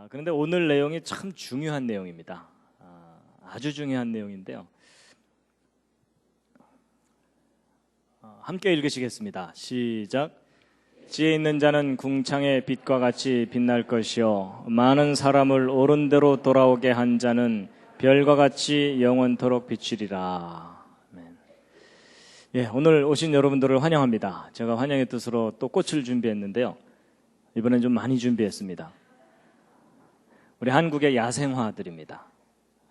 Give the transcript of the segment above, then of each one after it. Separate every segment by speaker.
Speaker 1: 그런데 오늘 내용이 참 중요한 내용입니다. 아주 중요한 내용인데요. 함께 읽으시겠습니다. 시작. 지혜 있는 자는 궁창의 빛과 같이 빛날 것이요 많은 사람을 옳은 대로 돌아오게 한 자는 별과 같이 영원토록 비치리라. 아멘. 예, 오늘 오신 여러분들을 환영합니다. 제가 환영의 뜻으로 또 꽃을 준비했는데요. 이번엔 좀 많이 준비했습니다. 우리 한국의 야생화들입니다.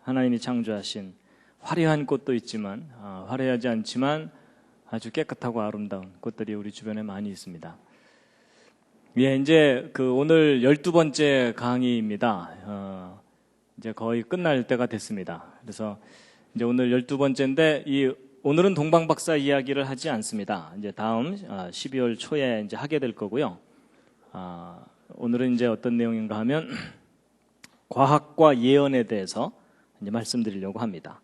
Speaker 1: 하나님이 창조하신 화려한 꽃도 있지만 화려하지 않지만 아주 깨끗하고 아름다운 꽃들이 우리 주변에 많이 있습니다. 예, 이제 오늘 12번째 강의입니다. 이제 거의 끝날 때가 됐습니다. 그래서 이제 오늘 12번째인데 오늘은 동방박사 이야기를 하지 않습니다. 이제 다음 12월 초에 이제 하게 될 거고요. 오늘은 이제 어떤 내용인가 하면 과학과 예언에 대해서 이제 말씀드리려고 합니다.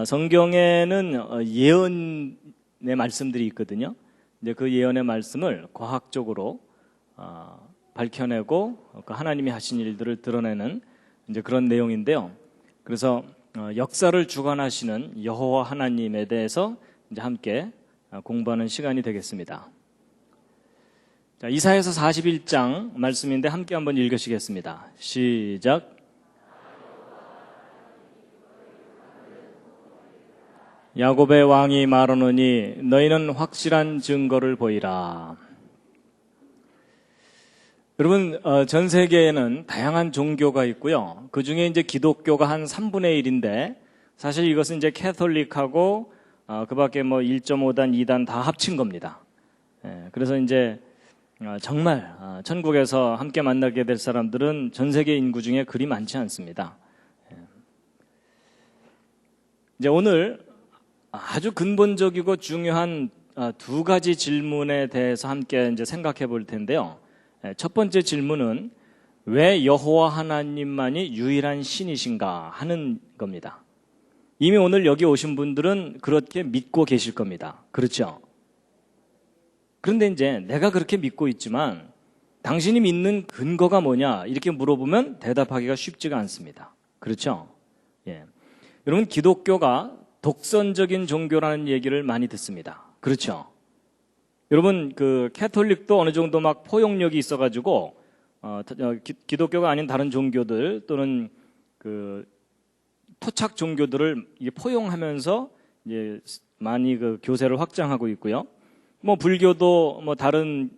Speaker 1: 성경에는 예언의 말씀들이 있거든요. 이제 그 예언의 말씀을 과학적으로 밝혀내고 하나님이 하신 일들을 드러내는 이제 그런 내용인데요. 그래서 역사를 주관하시는 여호와 하나님에 대해서 이제 함께 공부하는 시간이 되겠습니다. 자, 이사야서 41장 말씀인데 함께 한번 읽으시겠습니다. 시작. 야곱의 왕이 말하노니 너희는 확실한 증거를 보이라. 여러분, 전 세계에는 다양한 종교가 있고요. 그 중에 이제 기독교가 한 3분의 1인데 사실 이것은 이제 캐톨릭하고 그 밖에 뭐 1.5단, 2단 다 합친 겁니다. 그래서 이제 정말 천국에서 함께 만나게 될 사람들은 전 세계 인구 중에 그리 많지 않습니다. 이제 오늘 아주 근본적이고 중요한 두 가지 질문에 대해서 함께 이제 생각해 볼 텐데요. 첫 번째 질문은 왜 여호와 하나님만이 유일한 신이신가 하는 겁니다. 이미 오늘 여기 오신 분들은 그렇게 믿고 계실 겁니다. 그렇죠? 그런데 이제 내가 그렇게 믿고 있지만 당신이 믿는 근거가 뭐냐 이렇게 물어보면 대답하기가 쉽지가 않습니다. 그렇죠? 예. 여러분, 기독교가 독선적인 종교라는 얘기를 많이 듣습니다. 그렇죠? 여러분, 캐톨릭도 어느 정도 막 포용력이 있어가지고 기독교가 아닌 다른 종교들 또는 토착 종교들을 포용하면서 이제 많이 교세를 확장하고 있고요. 뭐 불교도 뭐 다른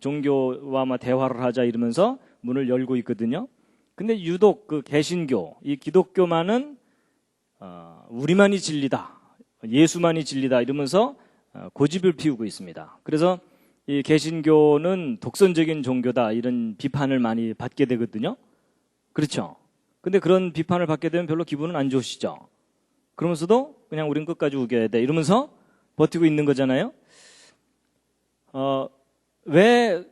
Speaker 1: 종교와 대화를 하자 이러면서 문을 열고 있거든요. 근데 유독 개신교, 이 기독교만은 우리만이 진리다, 예수만이 진리다 이러면서 고집을 피우고 있습니다. 그래서 이 개신교는 독선적인 종교다 이런 비판을 많이 받게 되거든요. 그렇죠? 근데 그런 비판을 받게 되면 별로 기분은 안 좋으시죠? 그러면서도 그냥 우린 끝까지 우겨야 돼 이러면서 버티고 있는 거잖아요. 왜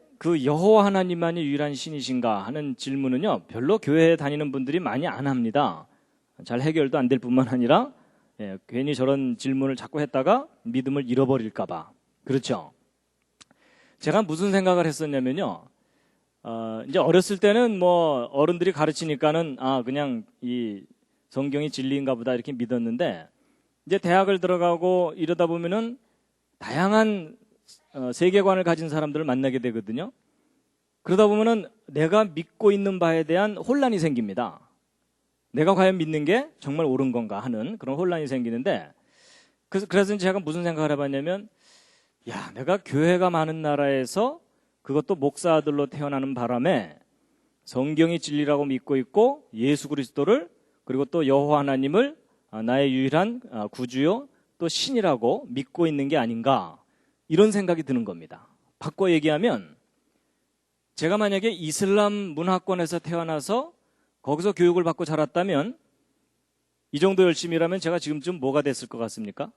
Speaker 1: 여호와 하나님만이 유일한 신이신가 하는 질문은요, 별로 교회에 다니는 분들이 많이 안 합니다. 잘 해결도 안 될 뿐만 아니라 괜히 저런 질문을 자꾸 했다가 믿음을 잃어버릴까 봐. 그렇죠? 제가 무슨 생각을 했었냐면요, 이제 어렸을 때는 뭐 어른들이 가르치니까는 그냥 이 성경이 진리인가 보다 이렇게 믿었는데 이제 대학을 들어가고 이러다 보면은 다양한 세계관을 가진 사람들을 만나게 되거든요. 그러다 보면은 내가 믿고 있는 바에 대한 혼란이 생깁니다. 내가 과연 믿는 게 정말 옳은 건가 하는 그런 혼란이 생기는데, 그래서 제가 무슨 생각을 해봤냐면, 내가 교회가 많은 나라에서 그것도 목사들로 태어나는 바람에 성경이 진리라고 믿고 있고 예수 그리스도를 그리고 또 여호와 하나님을 나의 유일한 구주요 또 신이라고 믿고 있는 게 아닌가 이런 생각이 드는 겁니다. 바꿔 얘기하면 제가 만약에 이슬람 문화권에서 태어나서 거기서 교육을 받고 자랐다면 이 정도 열심히라면 제가 지금쯤 뭐가 됐을 것 같습니까?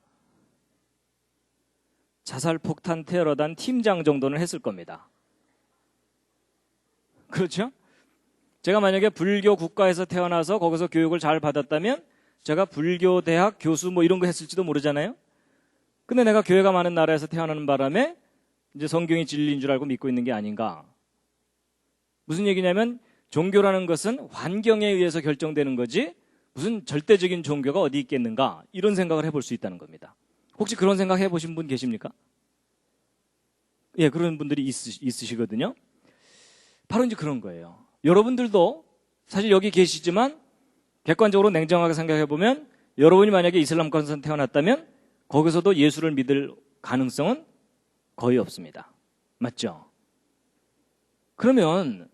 Speaker 1: 자살폭탄 테러단 팀장 정도는 했을 겁니다. 그렇죠? 제가 만약에 불교 국가에서 태어나서 거기서 교육을 잘 받았다면 제가 불교 대학 교수 뭐 이런 거 했을지도 모르잖아요. 근데 내가 교회가 많은 나라에서 태어나는 바람에 이제 성경이 진리인 줄 알고 믿고 있는 게 아닌가. 무슨 얘기냐면 종교라는 것은 환경에 의해서 결정되는 거지 무슨 절대적인 종교가 어디 있겠는가 이런 생각을 해볼 수 있다는 겁니다. 혹시 그런 생각 해보신 분 계십니까? 예, 그런 분들이 있으시거든요. 바로 이제 그런 거예요. 여러분들도 사실 여기 계시지만 객관적으로 냉정하게 생각해보면 여러분이 만약에 이슬람권에서 태어났다면 거기서도 예수를 믿을 가능성은 거의 없습니다. 맞죠? 그러면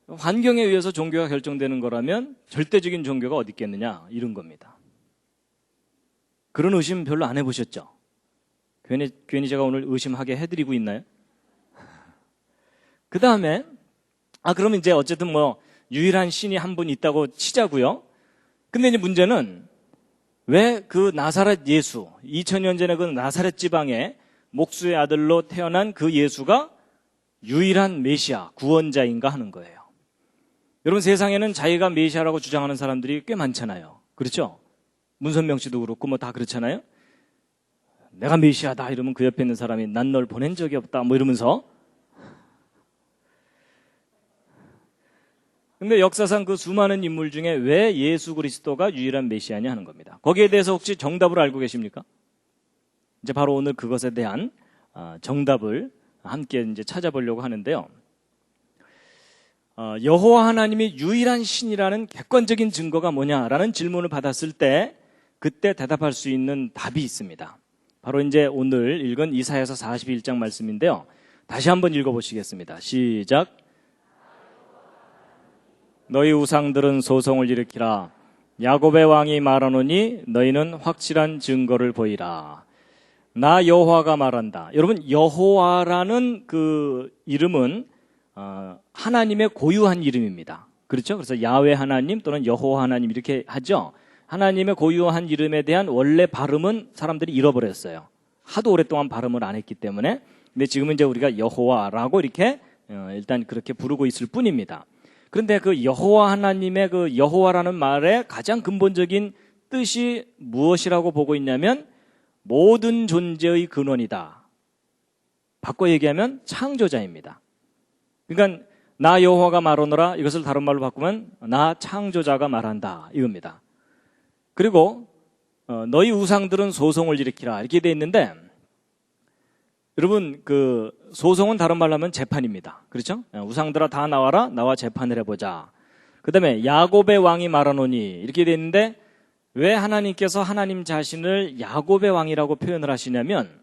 Speaker 1: 환경에 의해서 종교가 결정되는 거라면 절대적인 종교가 어디 있겠느냐 이런 겁니다. 그런 의심 별로 안 해보셨죠? 괜히 제가 오늘 의심하게 해드리고 있나요? 그 다음에 그러면 이제 어쨌든 뭐 유일한 신이 한 분 있다고 치자고요. 근데 이제 문제는 왜 그 나사렛 예수 2000년 전에 그 나사렛 지방의 목수의 아들로 태어난 그 예수가 유일한 메시아 구원자인가 하는 거예요. 여러분 세상에는 자기가 메시아라고 주장하는 사람들이 꽤 많잖아요. 그렇죠? 문선명 씨도 그렇고 뭐 다 그렇잖아요. 내가 메시아다 이러면 그 옆에 있는 사람이 난 널 보낸 적이 없다 뭐 이러면서. 근데 역사상 그 수많은 인물 중에 왜 예수 그리스도가 유일한 메시아냐 하는 겁니다. 거기에 대해서 혹시 정답을 알고 계십니까? 이제 바로 오늘 그것에 대한 정답을 함께 이제 찾아보려고 하는데요. 여호와 하나님이 유일한 신이라는 객관적인 증거가 뭐냐라는 질문을 받았을 때 그때 대답할 수 있는 답이 있습니다. 바로 이제 오늘 읽은 이사야서 41장 말씀인데요. 다시 한번 읽어보시겠습니다. 시작. 너희 우상들은 소송을 일으키라. 야곱의 왕이 말하노니 너희는 확실한 증거를 보이라. 나 여호와가 말한다. 여러분 여호와라는 그 이름은 하나님의 고유한 이름입니다. 그렇죠? 그래서 야훼 하나님 또는 여호와 하나님 이렇게 하죠. 하나님의 고유한 이름에 대한 원래 발음은 사람들이 잃어버렸어요. 하도 오랫동안 발음을 안 했기 때문에. 근데 지금은 이제 우리가 여호와라고 이렇게 일단 그렇게 부르고 있을 뿐입니다. 그런데 그 여호와 하나님의 그 여호와라는 말의 가장 근본적인 뜻이 무엇이라고 보고 있냐면 모든 존재의 근원이다. 바꿔 얘기하면 창조자입니다. 그러니까 나 여호와가 말하노라 이것을 다른 말로 바꾸면 나 창조자가 말한다 이겁니다. 그리고 너희 우상들은 소송을 일으키라 이렇게 돼 있는데 여러분 그 소송은 다른 말로 하면 재판입니다. 그렇죠? 우상들아 다 나와라 나와 재판을 해보자. 그 다음에 야곱의 왕이 말하노니 이렇게 돼 있는데 왜 하나님께서 하나님 자신을 야곱의 왕이라고 표현을 하시냐면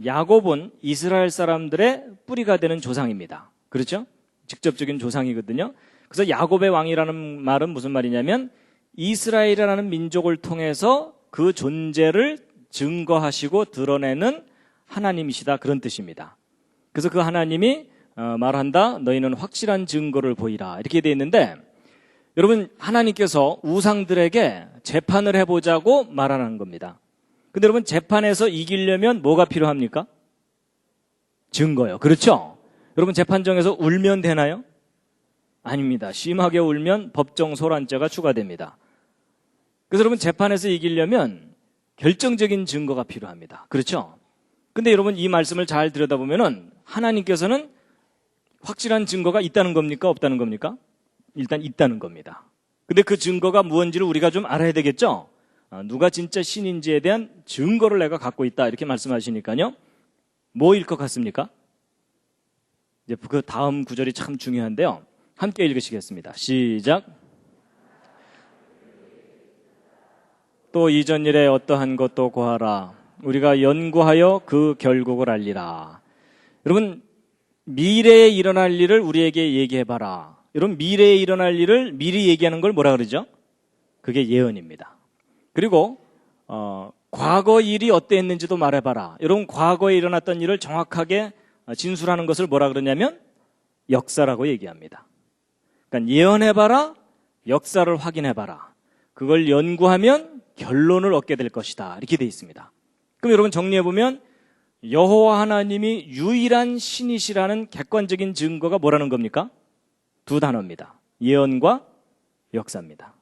Speaker 1: 야곱은 이스라엘 사람들의 뿌리가 되는 조상입니다. 그렇죠? 직접적인 조상이거든요. 그래서 야곱의 왕이라는 말은 무슨 말이냐면 이스라엘이라는 민족을 통해서 그 존재를 증거하시고 드러내는 하나님이시다 그런 뜻입니다. 그래서 그 하나님이 말한다 너희는 확실한 증거를 보이라 이렇게 돼 있는데 여러분 하나님께서 우상들에게 재판을 해보자고 말하는 겁니다. 근데 여러분 재판에서 이기려면 뭐가 필요합니까? 증거요. 그렇죠? 여러분 재판정에서 울면 되나요? 아닙니다. 심하게 울면 법정 소란죄가 추가됩니다. 그래서 여러분 재판에서 이기려면 결정적인 증거가 필요합니다. 그렇죠? 근데 여러분 이 말씀을 잘 들여다보면은 하나님께서는 확실한 증거가 있다는 겁니까? 없다는 겁니까? 일단 있다는 겁니다. 근데 그 증거가 무엇인지를 우리가 좀 알아야 되겠죠? 누가 진짜 신인지에 대한 증거를 내가 갖고 있다 이렇게 말씀하시니까요. 뭐일 것 같습니까? 이제 그 다음 구절이 참 중요한데요. 함께 읽으시겠습니다. 시작. 또 이전 일에 어떠한 것도 고하라. 우리가 연구하여 그 결국을 알리라. 여러분 미래에 일어날 일을 우리에게 얘기해봐라. 여러분 미래에 일어날 일을 미리 얘기하는 걸 뭐라 그러죠? 그게 예언입니다. 그리고 과거 일이 어땠는지도 말해봐라. 여러분 과거에 일어났던 일을 정확하게 진술하는 것을 뭐라 그러냐면 역사라고 얘기합니다. 그러니까 예언해봐라, 역사를 확인해봐라. 그걸 연구하면 결론을 얻게 될 것이다. 이렇게 돼 있습니다. 그럼 여러분 정리해보면 여호와 하나님이 유일한 신이시라는 객관적인 증거가 뭐라는 겁니까? 두 단어입니다. 예언과 역사입니다.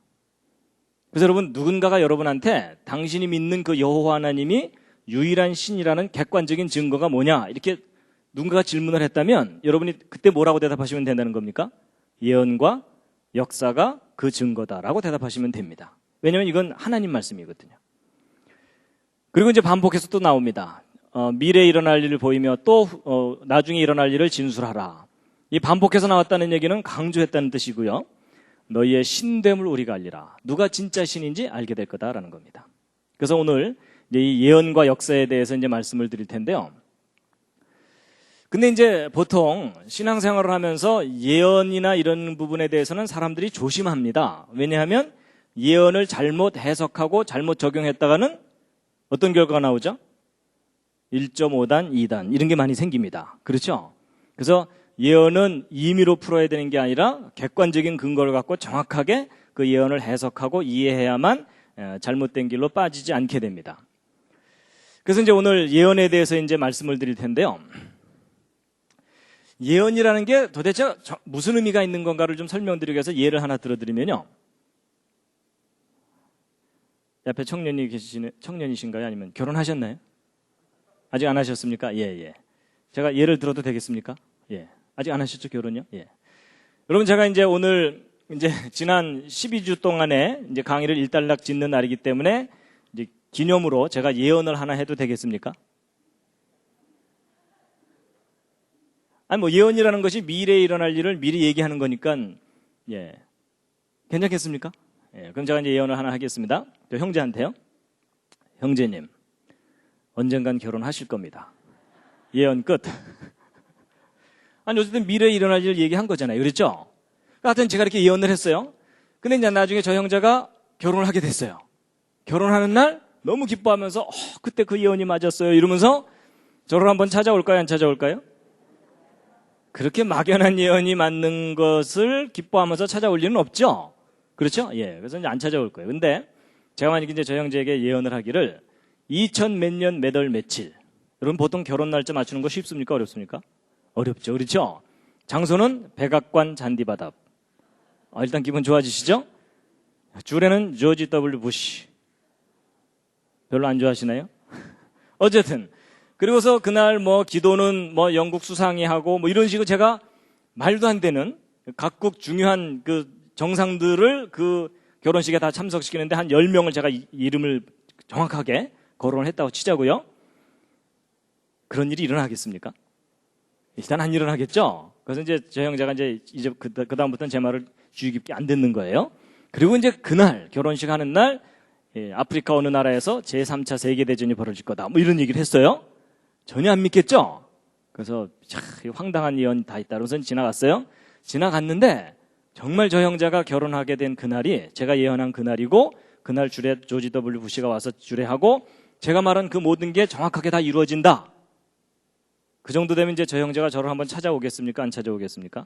Speaker 1: 그래서 여러분 누군가가 여러분한테 당신이 믿는 그 여호와 하나님이 유일한 신이라는 객관적인 증거가 뭐냐 이렇게 누군가가 질문을 했다면 여러분이 그때 뭐라고 대답하시면 된다는 겁니까? 예언과 역사가 그 증거다라고 대답하시면 됩니다. 왜냐하면 이건 하나님 말씀이거든요. 그리고 이제 반복해서 또 나옵니다. 미래에 일어날 일을 보이며 또 나중에 일어날 일을 진술하라. 이 반복해서 나왔다는 얘기는 강조했다는 뜻이고요. 너희의 신됨을 우리가 알리라. 누가 진짜 신인지 알게 될 거다라는 겁니다. 그래서 오늘 이제 이 예언과 역사에 대해서 이제 말씀을 드릴 텐데요. 근데 이제 보통 신앙생활을 하면서 예언이나 이런 부분에 대해서는 사람들이 조심합니다. 왜냐하면 예언을 잘못 해석하고 잘못 적용했다가는 어떤 결과가 나오죠? 1.5단, 2단 이런 게 많이 생깁니다. 그렇죠? 그래서 예언은 임의로 풀어야 되는 게 아니라 객관적인 근거를 갖고 정확하게 그 예언을 해석하고 이해해야만 잘못된 길로 빠지지 않게 됩니다. 그래서 이제 오늘 예언에 대해서 이제 말씀을 드릴 텐데요. 예언이라는 게 도대체 무슨 의미가 있는 건가를 좀 설명드리기 위해서 예를 하나 들어드리면요. 옆에 청년이신가요? 아니면 결혼하셨나요? 아직 안 하셨습니까? 예. 제가 예를 들어도 되겠습니까? 예. 아직 안 하셨죠, 결혼요? 예. 여러분, 제가 이제 오늘 이제 지난 12주 동안에 이제 강의를 일단락 짓는 날이기 때문에 이제 기념으로 제가 예언을 하나 해도 되겠습니까? 아니, 뭐 예언이라는 것이 미래에 일어날 일을 미리 얘기하는 거니까, 예. 괜찮겠습니까? 예. 그럼 제가 이제 예언을 하나 하겠습니다. 저 형제한테요. 형제님, 언젠간 결혼하실 겁니다. 예언 끝. 아니, 어쨌든 미래에 일어날 일을 얘기한 거잖아요. 그렇죠? 하여튼 제가 이렇게 예언을 했어요. 근데 이제 나중에 저 형제가 결혼을 하게 됐어요. 결혼하는 날 너무 기뻐하면서 그때 그 예언이 맞았어요. 이러면서 저를 한번 찾아올까요? 안 찾아올까요? 그렇게 막연한 예언이 맞는 것을 기뻐하면서 찾아올 일은 없죠. 그렇죠? 예. 그래서 이제 안 찾아올 거예요. 근데 제가 만약에 이제 저 형제에게 예언을 하기를 2000 몇 년 몇 월 며칠. 여러분 보통 결혼 날짜 맞추는 거 쉽습니까? 어렵습니까? 어렵죠. 그렇죠? 장소는 백악관 잔디바답. 일단 기분 좋아지시죠? 주례는 조지 W. 부시. 별로 안 좋아하시나요? 어쨌든 그리고서 그날 뭐 기도는 뭐 영국 수상이 하고 뭐 이런 식으로 제가 말도 안 되는 각국 중요한 그 정상들을 그 결혼식에 다 참석시키는데 한 10명을 제가 이름을 정확하게 거론을 했다고 치자고요. 그런 일이 일어나겠습니까? 일단 안 일어나겠죠? 그래서 이제 저 형제가 이제 그다음부터는 제 말을 주의 깊게 안 듣는 거예요. 그리고 이제 그날 결혼식 하는 날 아프리카 어느 나라에서 제3차 세계대전이 벌어질 거다. 뭐 이런 얘기를 했어요. 전혀 안 믿겠죠? 그래서 황당한 예언 다 있다. 그래서 지나갔어요. 지나갔는데 정말 저 형제가 결혼하게 된 그날이 제가 예언한 그날이고 그날 주례 조지 W. 부시가 와서 주례하고 제가 말한 그 모든 게 정확하게 다 이루어진다. 그 정도 되면 이제 저 형제가 저를 한번 찾아오겠습니까? 안 찾아오겠습니까?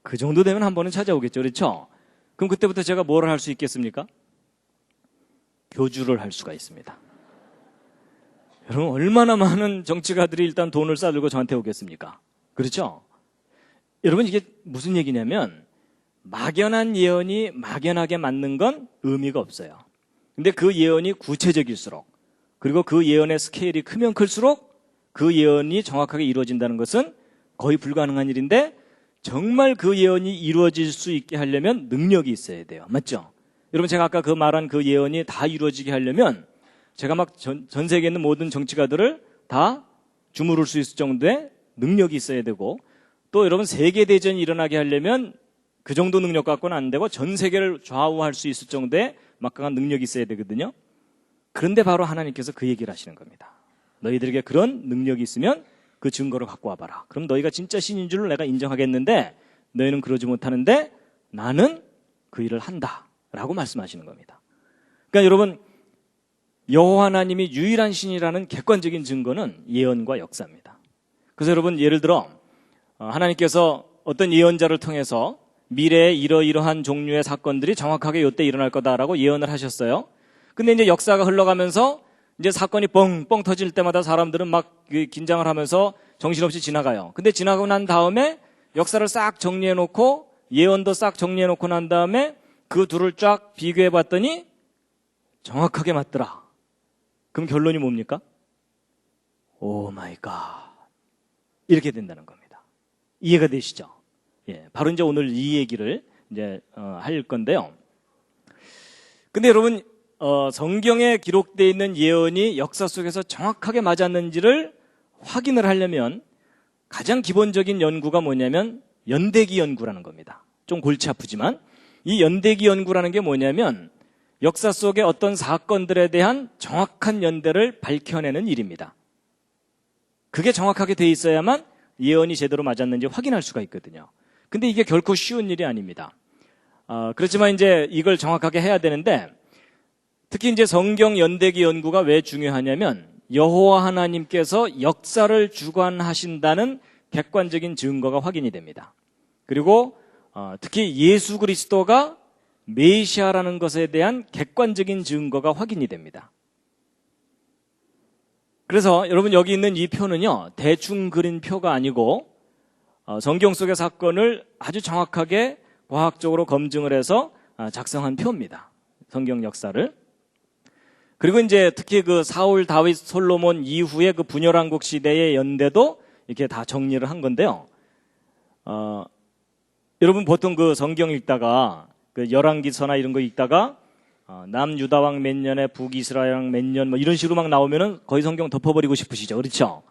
Speaker 1: 그 정도 되면 한 번은 찾아오겠죠. 그렇죠? 그럼 그때부터 제가 뭘 할 수 있겠습니까? 교주를 할 수가 있습니다. 여러분 얼마나 많은 정치가들이 일단 돈을 싸들고 저한테 오겠습니까? 그렇죠? 여러분 이게 무슨 얘기냐면 막연한 예언이 막연하게 맞는 건 의미가 없어요. 근데 그 예언이 구체적일수록 그리고 그 예언의 스케일이 크면 클수록 그 예언이 정확하게 이루어진다는 것은 거의 불가능한 일인데 정말 그 예언이 이루어질 수 있게 하려면 능력이 있어야 돼요. 맞죠? 여러분 제가 아까 그 말한 그 예언이 다 이루어지게 하려면 제가 막 전 세계에 있는 모든 정치가들을 다 주무를 수 있을 정도의 능력이 있어야 되고 또 여러분 세계대전이 일어나게 하려면 그 정도 능력 갖고는 안 되고 전 세계를 좌우할 수 있을 정도의 막강한 능력이 있어야 되거든요. 그런데 바로 하나님께서 그 얘기를 하시는 겁니다. 너희들에게 그런 능력이 있으면 그 증거를 갖고 와봐라. 그럼 너희가 진짜 신인 줄을 내가 인정하겠는데 너희는 그러지 못하는데 나는 그 일을 한다 라고 말씀하시는 겁니다. 그러니까 여러분 여호와 하나님이 유일한 신이라는 객관적인 증거는 예언과 역사입니다. 그래서 여러분 예를 들어 하나님께서 어떤 예언자를 통해서 미래에 이러이러한 종류의 사건들이 정확하게 이때 일어날 거다라고 예언을 하셨어요. 근데 이제 역사가 흘러가면서 이제 사건이 뻥뻥 터질 때마다 사람들은 막 긴장을 하면서 정신없이 지나가요. 근데 지나고 난 다음에 역사를 싹 정리해 놓고 예언도 싹 정리해 놓고 난 다음에 그 둘을 쫙 비교해 봤더니 정확하게 맞더라. 그럼 결론이 뭡니까? 오 마이 갓. 이렇게 된다는 겁니다. 이해가 되시죠? 예, 바로 이제 오늘 이 얘기를 이제 할 건데요. 근데 여러분 성경에 기록되어 있는 예언이 역사 속에서 정확하게 맞았는지를 확인을 하려면 가장 기본적인 연구가 뭐냐면 연대기 연구라는 겁니다. 좀 골치 아프지만 이 연대기 연구라는 게 뭐냐면 역사 속의 어떤 사건들에 대한 정확한 연대를 밝혀내는 일입니다. 그게 정확하게 돼 있어야만 예언이 제대로 맞았는지 확인할 수가 있거든요. 근데 이게 결코 쉬운 일이 아닙니다. 그렇지만 이제 이걸 정확하게 해야 되는데 특히 이제 성경 연대기 연구가 왜 중요하냐면 여호와 하나님께서 역사를 주관하신다는 객관적인 증거가 확인이 됩니다. 그리고 특히 예수 그리스도가 메시아라는 것에 대한 객관적인 증거가 확인이 됩니다. 그래서 여러분 여기 있는 이 표는요, 대충 그린 표가 아니고 성경 속의 사건을 아주 정확하게 과학적으로 검증을 해서 작성한 표입니다. 성경 역사를. 그리고 이제 특히 그 사울, 다윗, 솔로몬 이후의 그 분열왕국 시대의 연대도 이렇게 다 정리를 한 건데요. 여러분 보통 그 성경 읽다가 그 열왕기서나 이런 거 읽다가 남유다왕 몇 년에 북이스라엘왕 몇 년 뭐 이런 식으로 막 나오면은 거의 성경 덮어버리고 싶으시죠, 그렇죠?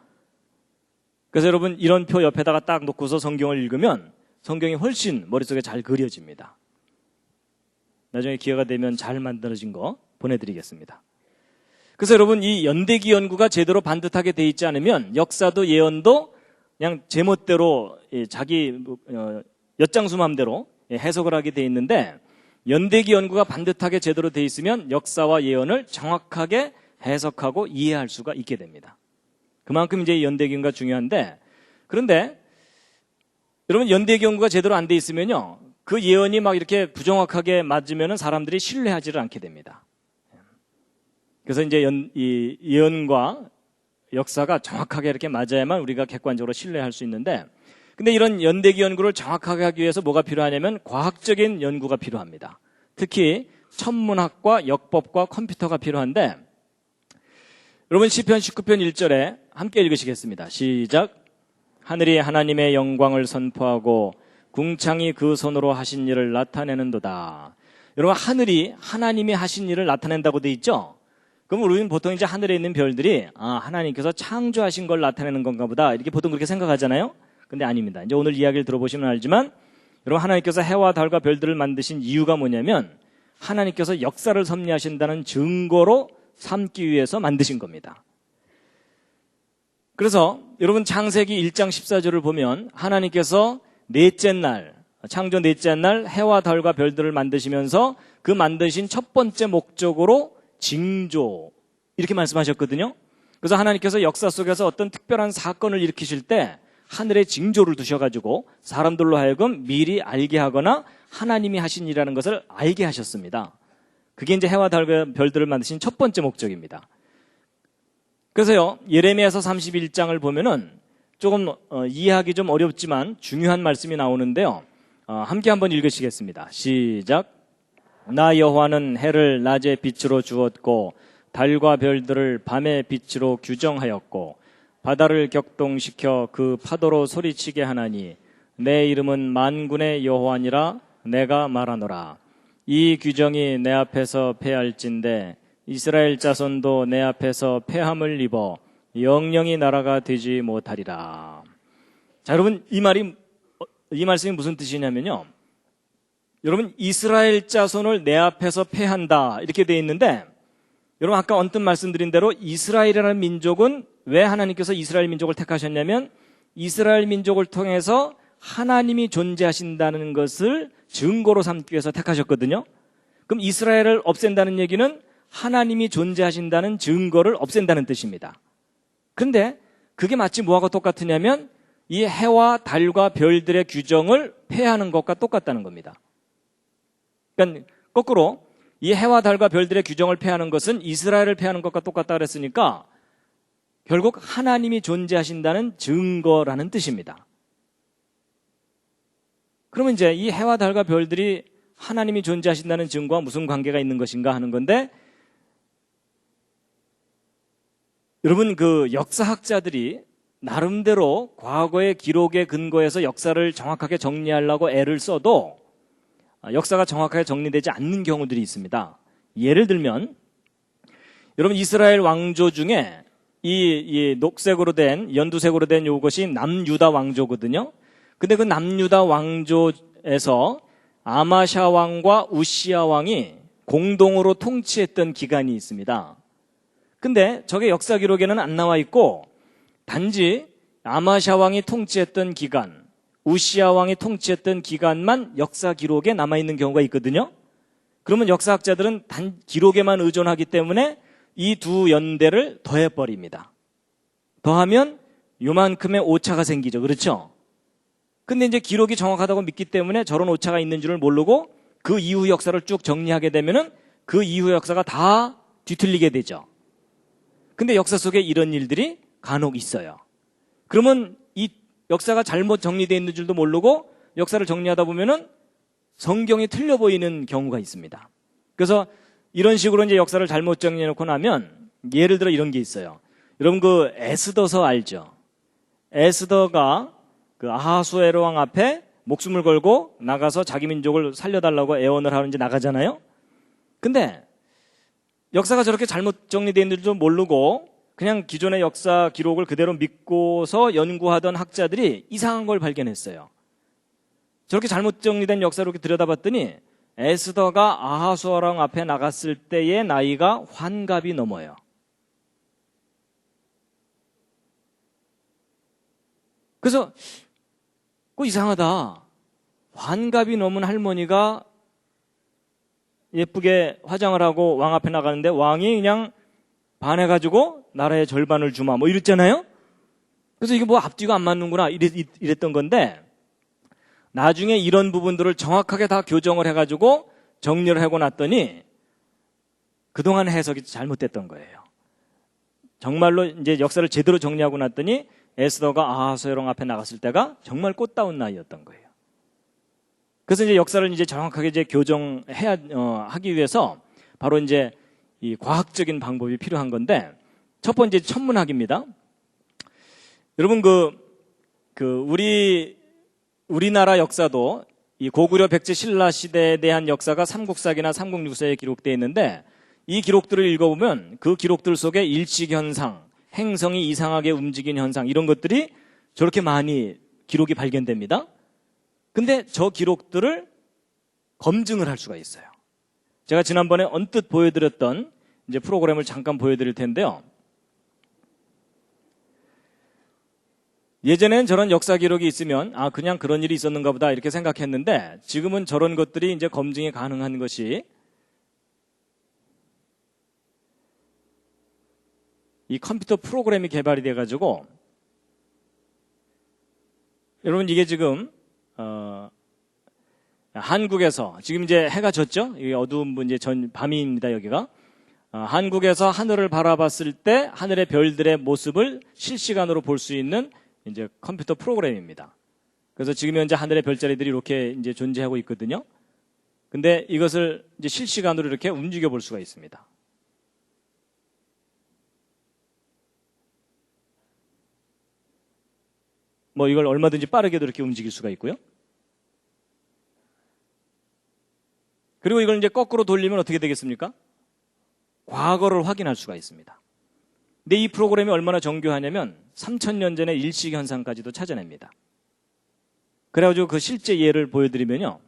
Speaker 1: 그래서 여러분 이런 표 옆에다가 딱 놓고서 성경을 읽으면 성경이 훨씬 머릿속에 잘 그려집니다. 나중에 기회가 되면 잘 만들어진 거 보내드리겠습니다. 그래서 여러분 이 연대기 연구가 제대로 반듯하게 돼 있지 않으면 역사도 예언도 그냥 제멋대로 자기 엿장수 마음대로 해석을 하게 돼 있는데 연대기 연구가 반듯하게 제대로 돼 있으면 역사와 예언을 정확하게 해석하고 이해할 수가 있게 됩니다. 그만큼 이제 연대기 연구가 중요한데 그런데 여러분 연대기 연구가 제대로 안 돼 있으면요 그 예언이 막 이렇게 부정확하게 맞으면 사람들이 신뢰하지를 않게 됩니다. 그래서 이제 이 예언과 역사가 정확하게 이렇게 맞아야만 우리가 객관적으로 신뢰할 수 있는데 근데 이런 연대기 연구를 정확하게 하기 위해서 뭐가 필요하냐면 과학적인 연구가 필요합니다. 특히 천문학과 역법과 컴퓨터가 필요한데 여러분 시편 19편 1절에 함께 읽으시겠습니다. 시작. 하늘이 하나님의 영광을 선포하고 궁창이 그 손으로 하신 일을 나타내는도다. 여러분 하늘이 하나님이 하신 일을 나타낸다고 돼 있죠? 그럼 우리는 보통 이제 하늘에 있는 별들이 하나님께서 창조하신 걸 나타내는 건가 보다 이렇게 보통 그렇게 생각하잖아요. 근데 아닙니다. 이제 오늘 이야기를 들어보시면 알지만 여러분 하나님께서 해와 달과 별들을 만드신 이유가 뭐냐면 하나님께서 역사를 섭리하신다는 증거로 삼기 위해서 만드신 겁니다. 그래서 여러분 창세기 1장 14절을 보면 하나님께서 넷째 날 창조 넷째 날 해와 달과 별들을 만드시면서 그 만드신 첫 번째 목적으로 징조 이렇게 말씀하셨거든요. 그래서 하나님께서 역사 속에서 어떤 특별한 사건을 일으키실 때 하늘에 징조를 두셔가지고 사람들로 하여금 미리 알게 하거나 하나님이 하신 일이라는 것을 알게 하셨습니다. 그게 이제 해와 달과 별들을 만드신 첫 번째 목적입니다. 그래서요 예레미야서 31장을 보면은 조금 이해하기 좀 어렵지만 중요한 말씀이 나오는데요. 함께 한번 읽으시겠습니다. 시작. 나 여호와는 해를 낮의 빛으로 주었고 달과 별들을 밤의 빛으로 규정하였고 바다를 격동시켜 그 파도로 소리치게 하나니 내 이름은 만군의 여호와니라 내가 말하노라. 이 규정이 내 앞에서 패할진대 이스라엘 자손도 내 앞에서 패함을 입어 영영이 나라가 되지 못하리라. 자, 여러분 이 말씀이 무슨 뜻이냐면요. 여러분 이스라엘 자손을 내 앞에서 패한다 이렇게 되어 있는데 여러분 아까 언뜻 말씀드린 대로 이스라엘이라는 민족은 왜 하나님께서 이스라엘 민족을 택하셨냐면 이스라엘 민족을 통해서 하나님이 존재하신다는 것을 증거로 삼기 위해서 택하셨거든요. 그럼 이스라엘을 없앤다는 얘기는 하나님이 존재하신다는 증거를 없앤다는 뜻입니다. 그런데 그게 마치 뭐하고 똑같으냐면 이 해와 달과 별들의 규정을 폐하는 것과 똑같다는 겁니다. 그러니까 거꾸로 이 해와 달과 별들의 규정을 폐하는 것은 이스라엘을 폐하는 것과 똑같다 그랬으니까 결국 하나님이 존재하신다는 증거라는 뜻입니다. 그러면 이제 이 해와 달과 별들이 하나님이 존재하신다는 증거와 무슨 관계가 있는 것인가 하는 건데 여러분 그 역사학자들이 나름대로 과거의 기록에 근거해서 역사를 정확하게 정리하려고 애를 써도 역사가 정확하게 정리되지 않는 경우들이 있습니다. 예를 들면 여러분 이스라엘 왕조 중에 이 녹색으로 된 연두색으로 된 요것이 남유다 왕조거든요. 근데 그 남유다 왕조에서 아마샤 왕과 우시야 왕이 공동으로 통치했던 기간이 있습니다. 근데 저게 역사 기록에는 안 나와 있고 단지 아마샤 왕이 통치했던 기간, 우시야 왕이 통치했던 기간만 역사 기록에 남아있는 경우가 있거든요. 그러면 역사학자들은 단 기록에만 의존하기 때문에 이 두 연대를 더해버립니다. 더하면 요만큼의 오차가 생기죠. 그렇죠? 근데 이제 기록이 정확하다고 믿기 때문에 저런 오차가 있는 줄을 모르고 그 이후 역사를 쭉 정리하게 되면은 그 이후 역사가 다 뒤틀리게 되죠. 근데 역사 속에 이런 일들이 간혹 있어요. 그러면 이 역사가 잘못 정리되어 있는 줄도 모르고 역사를 정리하다 보면은 성경이 틀려 보이는 경우가 있습니다. 그래서 이런 식으로 이제 역사를 잘못 정리해 놓고 나면 예를 들어 이런 게 있어요. 여러분 그 에스더서 알죠? 에스더가 그 아하수에로 왕 앞에 목숨을 걸고 나가서 자기 민족을 살려달라고 애원을 하러 이제 나가잖아요. 근데 역사가 저렇게 잘못 정리되어 있는 줄도 모르고 그냥 기존의 역사 기록을 그대로 믿고서 연구하던 학자들이 이상한 걸 발견했어요. 저렇게 잘못 정리된 역사를 이렇게 들여다봤더니 에스더가 아하수아랑 앞에 나갔을 때의 나이가 환갑이 넘어요. 그래서 이상하다. 환갑이 넘은 할머니가 예쁘게 화장을 하고 왕 앞에 나가는데 왕이 그냥 반해가지고 나라의 절반을 주마 뭐 이랬잖아요. 그래서 이게 뭐 앞뒤가 안 맞는구나 이랬던 건데 나중에 이런 부분들을 정확하게 다 교정을 해가지고 정리를 하고 났더니 그동안 해석이 잘못됐던 거예요. 정말로 이제 역사를 제대로 정리하고 났더니 에스더가 아하수에롱 앞에 나갔을 때가 정말 꽃다운 나이였던 거예요. 그래서 이제 역사를 이제 정확하게 이제 교정해야 하기 위해서 바로 이제 이 과학적인 방법이 필요한 건데 첫 번째 천문학입니다. 여러분 우리나라 역사도 이 고구려 백제 신라 시대에 대한 역사가 삼국사기나 삼국유사에 기록되어 있는데 이 기록들을 읽어보면 그 기록들 속에 일식 현상, 행성이 이상하게 움직이는 현상 이런 것들이 저렇게 많이 기록이 발견됩니다. 근데 저 기록들을 검증을 할 수가 있어요. 제가 지난번에 언뜻 보여드렸던 이제 프로그램을 잠깐 보여드릴 텐데요. 예전엔 저런 역사 기록이 있으면 그냥 그런 일이 있었는가 보다 이렇게 생각했는데 지금은 저런 것들이 이제 검증이 가능한 것이 이 컴퓨터 프로그램이 개발이 돼가지고 여러분 이게 지금 한국에서 지금 이제 해가 졌죠? 이게 어두운 이제 밤입니다 여기가. 한국에서 하늘을 바라봤을 때 하늘의 별들의 모습을 실시간으로 볼 수 있는 이제 컴퓨터 프로그램입니다. 그래서 지금 현재 하늘의 별자리들이 이렇게 이제 존재하고 있거든요. 근데 이것을 이제 실시간으로 이렇게 움직여 볼 수가 있습니다. 뭐 이걸 얼마든지 빠르게도 이렇게 움직일 수가 있고요. 그리고 이걸 이제 거꾸로 돌리면 어떻게 되겠습니까? 과거를 확인할 수가 있습니다. 근데 이 프로그램이 얼마나 정교하냐면 3000년 전의 일식 현상까지도 찾아냅니다. 그래가지고 그 실제 예를 보여드리면요.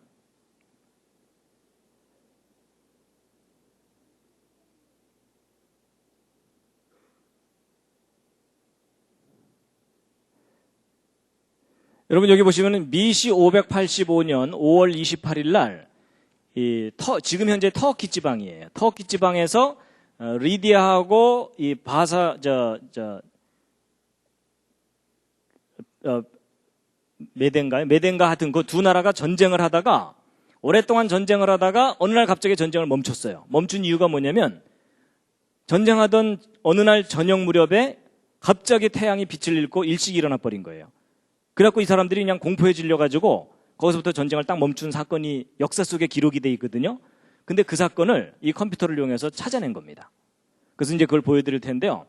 Speaker 1: 여러분 여기 보시면은 BC 585년 5월 28일 날 지금 현재 터키 지방이에요. 터키 지방에서 리디아하고 이 메덴가 하여튼 그 두 나라가 전쟁을 하다가 오랫동안 전쟁을 하다가 어느 날 갑자기 전쟁을 멈췄어요. 멈춘 이유가 뭐냐면 전쟁하던 어느 날 저녁 무렵에 갑자기 태양이 빛을 잃고 일식이 일어나 버린 거예요. 그래갖고 이 사람들이 그냥 공포에 질려가지고 거기서부터 전쟁을 딱 멈춘 사건이 역사 속에 기록이 돼 있거든요. 근데 그 사건을 이 컴퓨터를 이용해서 찾아낸 겁니다. 그래서 이제 그걸 보여드릴 텐데요.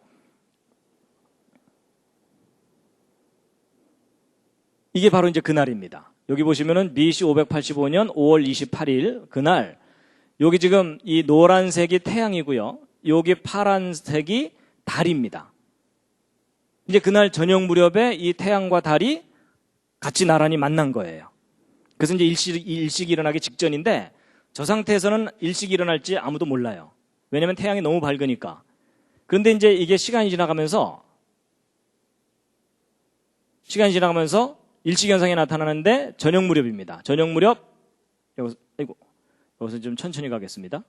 Speaker 1: 이게 바로 이제 그날입니다. 여기 보시면은 BC 585년 5월 28일 그날 여기 지금 이 노란색이 태양이고요. 여기 파란색이 달입니다. 이제 그날 저녁 무렵에 이 태양과 달이 같이 나란히 만난 거예요. 그래서 이제 일식이 일어나기 직전인데 저 상태에서는 일식이 일어날지 아무도 몰라요. 왜냐하면 태양이 너무 밝으니까. 그런데 이제 이게 시간이 지나가면서 일식 현상이 나타나는데 저녁 무렵입니다. 저녁 무렵 여기서 좀 천천히 가겠습니다.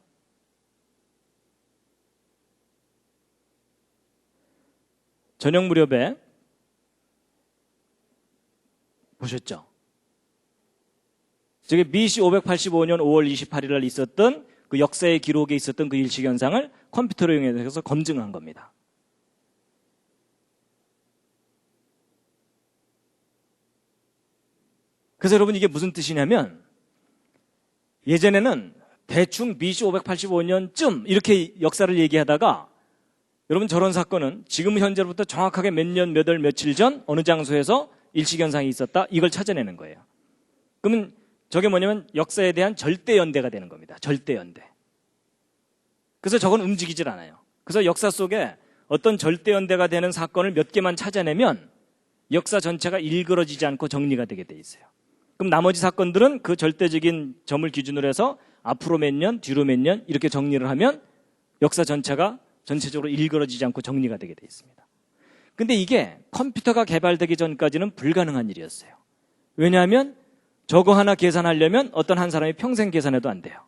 Speaker 1: 저녁 무렵에 보셨죠? 저게 BC 585년 5월 28일 날 있었던 그 역사의 기록에 있었던 그 일식 현상을 컴퓨터로 이용해서 검증한 겁니다. 그래서 여러분 이게 무슨 뜻이냐면 예전에는 대충 BC 585년쯤 이렇게 역사를 얘기하다가 여러분 저런 사건은 지금 현재로부터 정확하게 몇 년, 몇 월, 며칠 전 어느 장소에서 일식현상이 있었다 이걸 찾아내는 거예요. 그러면 저게 뭐냐면 역사에 대한 절대연대가 되는 겁니다. 절대연대. 그래서 저건 움직이질 않아요. 그래서 역사 속에 어떤 절대연대가 되는 사건을 몇 개만 찾아내면 역사 전체가 일그러지지 않고 정리가 되게 돼 있어요. 그럼 나머지 사건들은 그 절대적인 점을 기준으로 해서 앞으로 몇 년, 뒤로 몇 년 이렇게 정리를 하면 역사 전체가 전체적으로 일그러지지 않고 정리가 되게 돼 있습니다. 근데 이게 컴퓨터가 개발되기 전까지는 불가능한 일이었어요. 왜냐하면 저거 하나 계산하려면 어떤 한 사람이 평생 계산해도 안 돼요.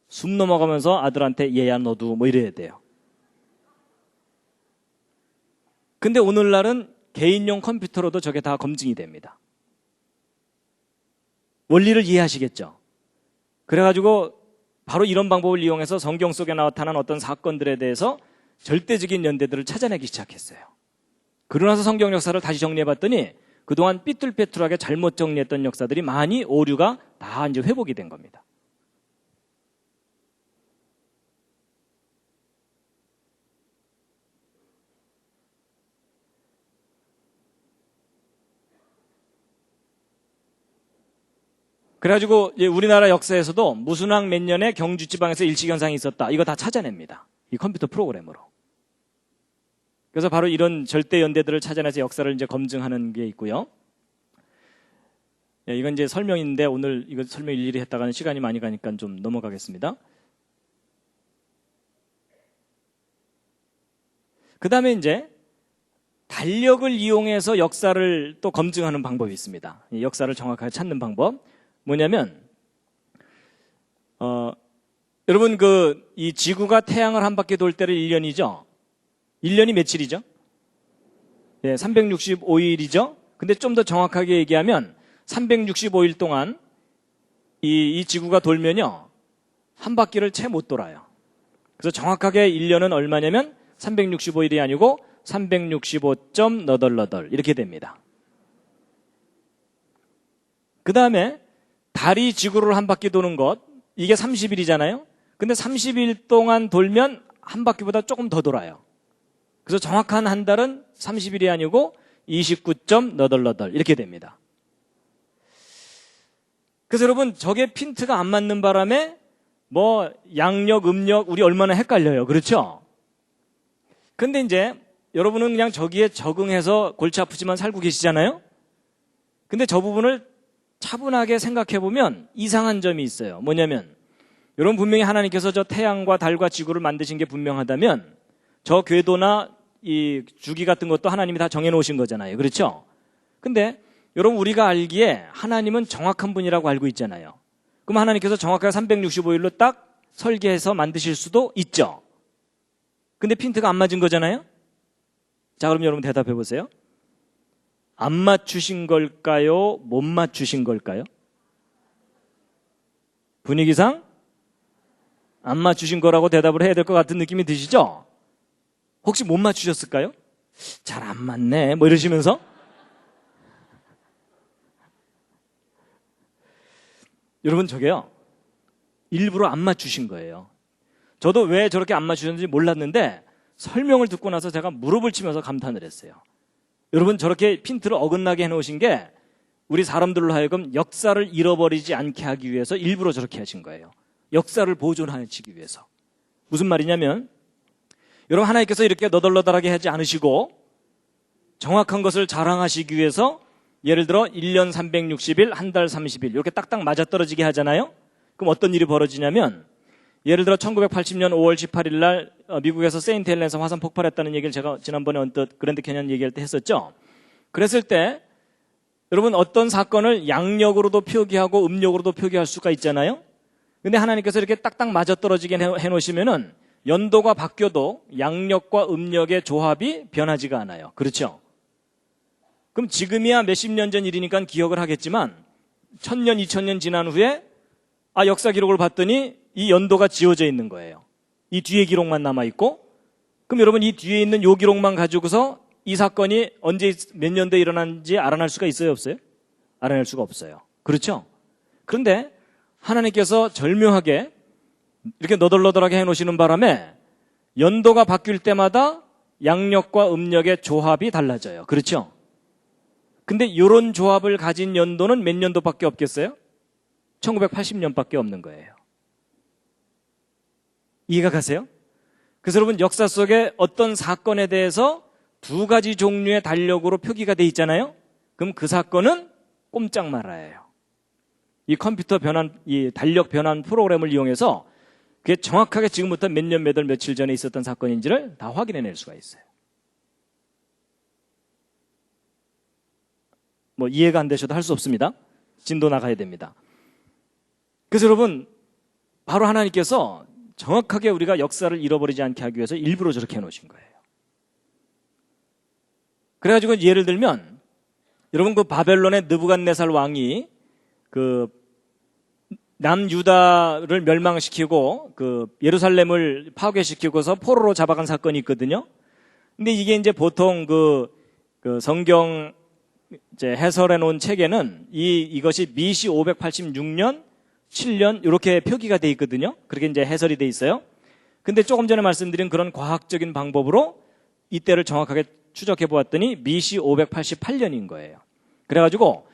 Speaker 1: 숨 넘어가면서 아들한테 얘야 너도 뭐 이래야 돼요. 근데 오늘날은 개인용 컴퓨터로도 저게 다 검증이 됩니다. 원리를 이해하시겠죠? 그래가지고 바로 이런 방법을 이용해서 성경 속에 나타난 어떤 사건들에 대해서 절대적인 연대들을 찾아내기 시작했어요. 그러고 나서 성경 역사를 다시 정리해봤더니 그동안 삐뚤빼뚤하게 잘못 정리했던 역사들이 많이 오류가 다 이제 회복이 된 겁니다. 그래가지고 우리나라 역사에서도 무순왕 몇 년에 경주 지방에서 일식현상이 있었다. 이거 다 찾아냅니다. 이 컴퓨터 프로그램으로. 그래서 바로 이런 절대 연대들을 찾아내서 역사를 이제 검증하는 게 있고요. 이건 이제 설명인데 오늘 이거 설명 일일이 했다가는 시간이 많이 가니까 좀 넘어가겠습니다. 그 다음에 이제 달력을 이용해서 역사를 또 검증하는 방법이 있습니다. 역사를 정확하게 찾는 방법. 뭐냐면, 여러분 이 지구가 태양을 한 바퀴 돌 때를 1년이죠? 1년이 며칠이죠? 365일이죠? 근데 좀 더 정확하게 얘기하면 365일 동안 이 지구가 돌면요. 한 바퀴를 채 못 돌아요. 그래서 정확하게 1년은 얼마냐면 365일이 아니고 365.888 이렇게 됩니다. 그 다음에 달이 지구를 한 바퀴 도는 것, 이게 30일이잖아요? 근데 30일 동안 돌면 한 바퀴보다 조금 더 돌아요. 그래서 정확한 한 달은 30일이 아니고 29.888 이렇게 됩니다. 그래서 여러분 저게 핀트가 안 맞는 바람에 뭐 양력, 음력 우리 얼마나 헷갈려요. 그렇죠? 근데 이제 여러분은 그냥 저기에 적응해서 골치 아프지만 살고 계시잖아요? 근데 저 부분을 차분하게 생각해 보면 이상한 점이 있어요. 뭐냐면 여러분 분명히 하나님께서 저 태양과 달과 지구를 만드신 게 분명하다면 저 궤도나 이 주기 같은 것도 하나님이 다 정해놓으신 거잖아요. 그렇죠? 근데 여러분 우리가 알기에 하나님은 정확한 분이라고 알고 있잖아요. 그럼 하나님께서 정확하게 365일로 딱 설계해서 만드실 수도 있죠. 근데 핀트가 안 맞은 거잖아요. 자, 그럼 여러분 대답해 보세요. 안 맞추신 걸까요? 못 맞추신 걸까요? 분위기상 안 맞추신 거라고 대답을 해야 될 것 같은 느낌이 드시죠? 혹시 못 맞추셨을까요? 잘 안 맞네 뭐 이러시면서 여러분 저게요 일부러 안 맞추신 거예요. 저도 왜 저렇게 안 맞추셨는지 몰랐는데 설명을 듣고 나서 제가 무릎을 치면서 감탄을 했어요. 여러분 저렇게 핀트를 어긋나게 해놓으신 게 우리 사람들로 하여금 역사를 잃어버리지 않게 하기 위해서 일부러 저렇게 하신 거예요. 역사를 보존하시기 위해서. 무슨 말이냐면 여러분, 하나님께서 이렇게 너덜너덜하게 하지 않으시고 정확한 것을 자랑하시기 위해서 예를 들어 1년 360일, 한 달 30일 이렇게 딱딱 맞아떨어지게 하잖아요. 그럼 어떤 일이 벌어지냐면 예를 들어 1980년 5월 18일 날 미국에서 세인트 헬렌섬 화산 폭발했다는 얘기를 제가 지난번에 언뜻 그랜드 캐년 얘기할 때 했었죠. 그랬을 때 여러분, 어떤 사건을 양력으로도 표기하고 음력으로도 표기할 수가 있잖아요. 근데 하나님께서 이렇게 딱딱 맞아떨어지게 해놓으시면은 연도가 바뀌어도 양력과 음력의 조합이 변하지가 않아요. 그렇죠? 그럼 지금이야 몇십 년 전 일이니까 기억을 하겠지만 1000년, 2000년 지난 후에 역사 기록을 봤더니 이 연도가 지워져 있는 거예요. 이 뒤에 기록만 남아있고, 그럼 여러분, 이 뒤에 있는 요 기록만 가지고서 이 사건이 언제 몇 년도에 일어났는지 알아낼 수가 있어요, 없어요? 알아낼 수가 없어요. 그렇죠? 그런데 하나님께서 절묘하게 이렇게 너덜너덜하게 해놓으시는 바람에 연도가 바뀔 때마다 양력과 음력의 조합이 달라져요. 그렇죠? 근데 이런 조합을 가진 연도는 몇 년도밖에 없겠어요? 1980년밖에 없는 거예요. 이해가 가세요? 그래서 여러분, 역사 속에 어떤 사건에 대해서 두 가지 종류의 달력으로 표기가 돼 있잖아요. 그럼 그 사건은 꼼짝 말아야 해요. 이 컴퓨터 변환, 이 달력 변환 프로그램을 이용해서 그게 정확하게 지금부터 몇 년, 몇 월, 며칠 전에 있었던 사건인지를 다 확인해낼 수가 있어요. 뭐 이해가 안 되셔도 할 수 없습니다. 진도 나가야 됩니다. 그래서 여러분, 바로 하나님께서 정확하게 우리가 역사를 잃어버리지 않게 하기 위해서 일부러 저렇게 해놓으신 거예요. 그래가지고 예를 들면 여러분, 그 바벨론의 느부갓네살 왕이 그 남유다를 멸망시키고 그 예루살렘을 파괴시키고서 포로로 잡아간 사건이 있거든요. 근데 이게 이제 보통 그 성경 이제 해설해 놓은 책에는 이것이 BC 586년, 7년 이렇게 표기가 돼 있거든요. 그렇게 이제 해설이 돼 있어요. 근데 조금 전에 말씀드린 그런 과학적인 방법으로 이때를 정확하게 추적해 보았더니 BC 588년인 거예요. 그래가지고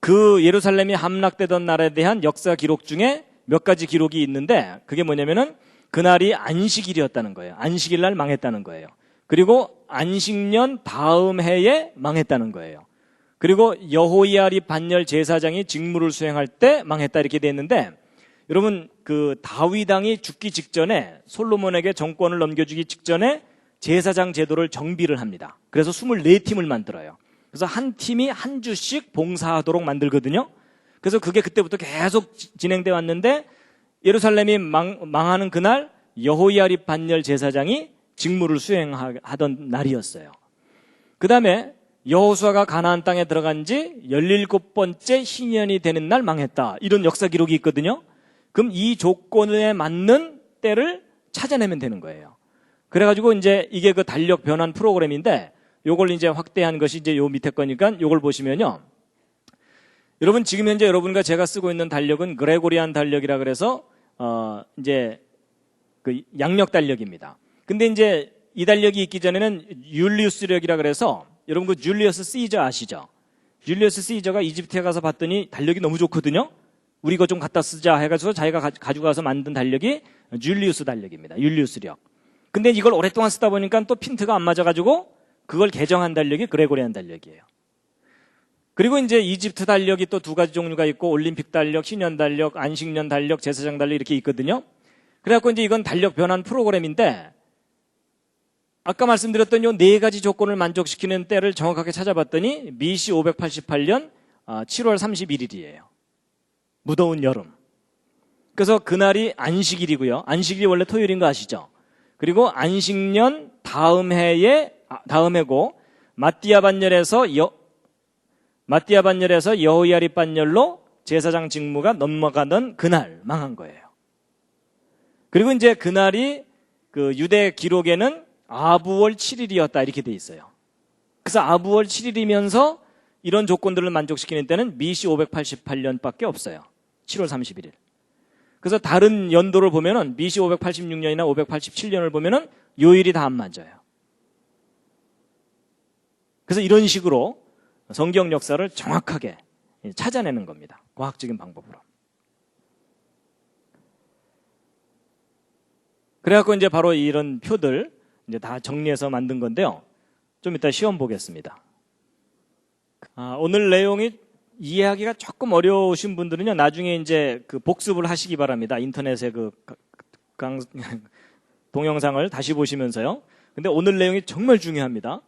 Speaker 1: 그 예루살렘이 함락되던 날에 대한 역사 기록 중에 몇 가지 기록이 있는데 그게 뭐냐면은 그날이 안식일이었다는 거예요. 안식일 날 망했다는 거예요. 그리고 안식년 다음 해에 망했다는 거예요. 그리고 여호야립 반열 제사장이 직무를 수행할 때 망했다 이렇게 돼 있는데, 여러분, 그 다윗 왕이 죽기 직전에 솔로몬에게 정권을 넘겨주기 직전에 제사장 제도를 정비를 합니다. 그래서 24팀을 만들어요. 그래서 한 팀이 한 주씩 봉사하도록 만들거든요. 그래서 그게 그때부터 계속 진행돼 왔는데 예루살렘이 망하는 그날 여호야립 반열 제사장이 직무를 수행하던 날이었어요. 그 다음에 여호수아가 가나안 땅에 들어간 지 17번째 희년이 되는 날 망했다. 이런 역사 기록이 있거든요. 그럼 이 조건에 맞는 때를 찾아내면 되는 거예요. 그래가지고 이제 이게 그 달력 변환 프로그램인데 요걸 이제 확대한 것이 이제 요 밑에 거니까 요걸 보시면요. 여러분, 지금 현재 여러분과 제가 쓰고 있는 달력은 그레고리안 달력이라 그래서 이제 그 양력 달력입니다. 근데 이제 이 달력이 있기 전에는 율리우스력이라 그래서 여러분 그 줄리어스 시저 아시죠? 줄리어스 시저가 이집트에 가서 봤더니 달력이 너무 좋거든요. 우리 이거 좀 갖다 쓰자 해가지고 자기가 가지고 가서 만든 달력이 줄리우스 달력입니다. 율리우스력. 근데 이걸 오랫동안 쓰다 보니까 또 핀트가 안 맞아가지고 그걸 개정한 달력이 그레고리안 달력이에요. 그리고 이제 이집트 달력이 또 두 가지 종류가 있고 올림픽 달력, 희년 달력, 안식년 달력, 제사장 달력 이렇게 있거든요. 그래갖고 이제 이건 달력 변환 프로그램인데 아까 말씀드렸던 요 네 가지 조건을 만족시키는 때를 정확하게 찾아봤더니 BC 588년 7월 31일이에요. 무더운 여름. 그래서 그날이 안식일이고요. 안식일이 원래 토요일인 거 아시죠? 그리고 안식년 다음 해고 마띠아 반열에서 여호야립 반열로 제사장 직무가 넘어가던 그날 망한 거예요. 그리고 이제 그날이 그 유대 기록에는 아부월 7일이었다 이렇게 돼 있어요. 그래서 아부월 7일이면서 이런 조건들을 만족시키는 때는 BC 588년밖에 없어요. 7월 31일. 그래서 다른 연도를 보면은 BC 586년이나 587년을 보면은 요일이 다 안 맞아요. 그래서 이런 식으로 성경 역사를 정확하게 찾아내는 겁니다. 과학적인 방법으로. 그래갖고 이제 바로 이런 표들 이제 다 정리해서 만든 건데요. 좀 이따 시험 보겠습니다. 오늘 내용이 이해하기가 조금 어려우신 분들은요, 나중에 이제 그 복습을 하시기 바랍니다. 인터넷에 그 동영상을 다시 보시면서요. 근데 오늘 내용이 정말 중요합니다.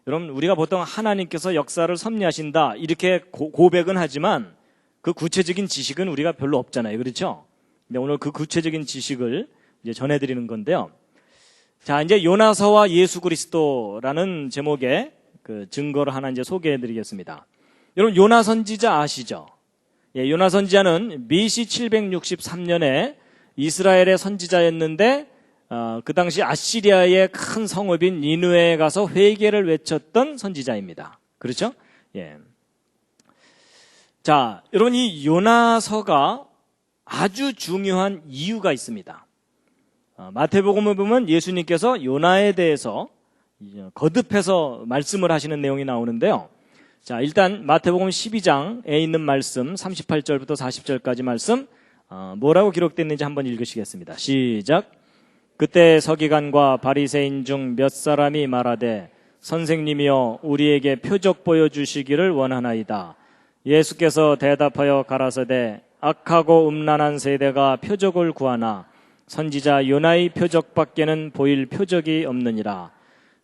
Speaker 1: 여러분, 우리가 보통 하나님께서 역사를 섭리하신다 이렇게 고백은 하지만 그 구체적인 지식은 우리가 별로 없잖아요. 그렇죠? 근데 오늘 그 구체적인 지식을 이제 전해드리는 건데요. 자, 이제 요나서와 예수 그리스도라는 제목의 그 증거를 하나 이제 소개해드리겠습니다. 여러분, 요나 선지자 아시죠? 예, 요나 선지자는 BC 763년에 이스라엘의 선지자였는데 그 당시 아시리아의 큰 성읍인 니느웨에 가서 회개를 외쳤던 선지자입니다. 그렇죠? 예. 자, 여러분, 이 요나서가 아주 중요한 이유가 있습니다. 마태복음을 보면 예수님께서 요나에 대해서 거듭해서 말씀을 하시는 내용이 나오는데요. 자, 일단 마태복음 12장에 있는 말씀 38절부터 40절까지 말씀 뭐라고 기록됐는지 한번 읽으시겠습니다. 시작. 그때 서기관과 바리새인 중 몇 사람이 말하되 선생님이여 우리에게 표적 보여주시기를 원하나이다. 예수께서 대답하여 가라사대 악하고 음란한 세대가 표적을 구하나 선지자 요나의 표적밖에는 보일 표적이 없느니라.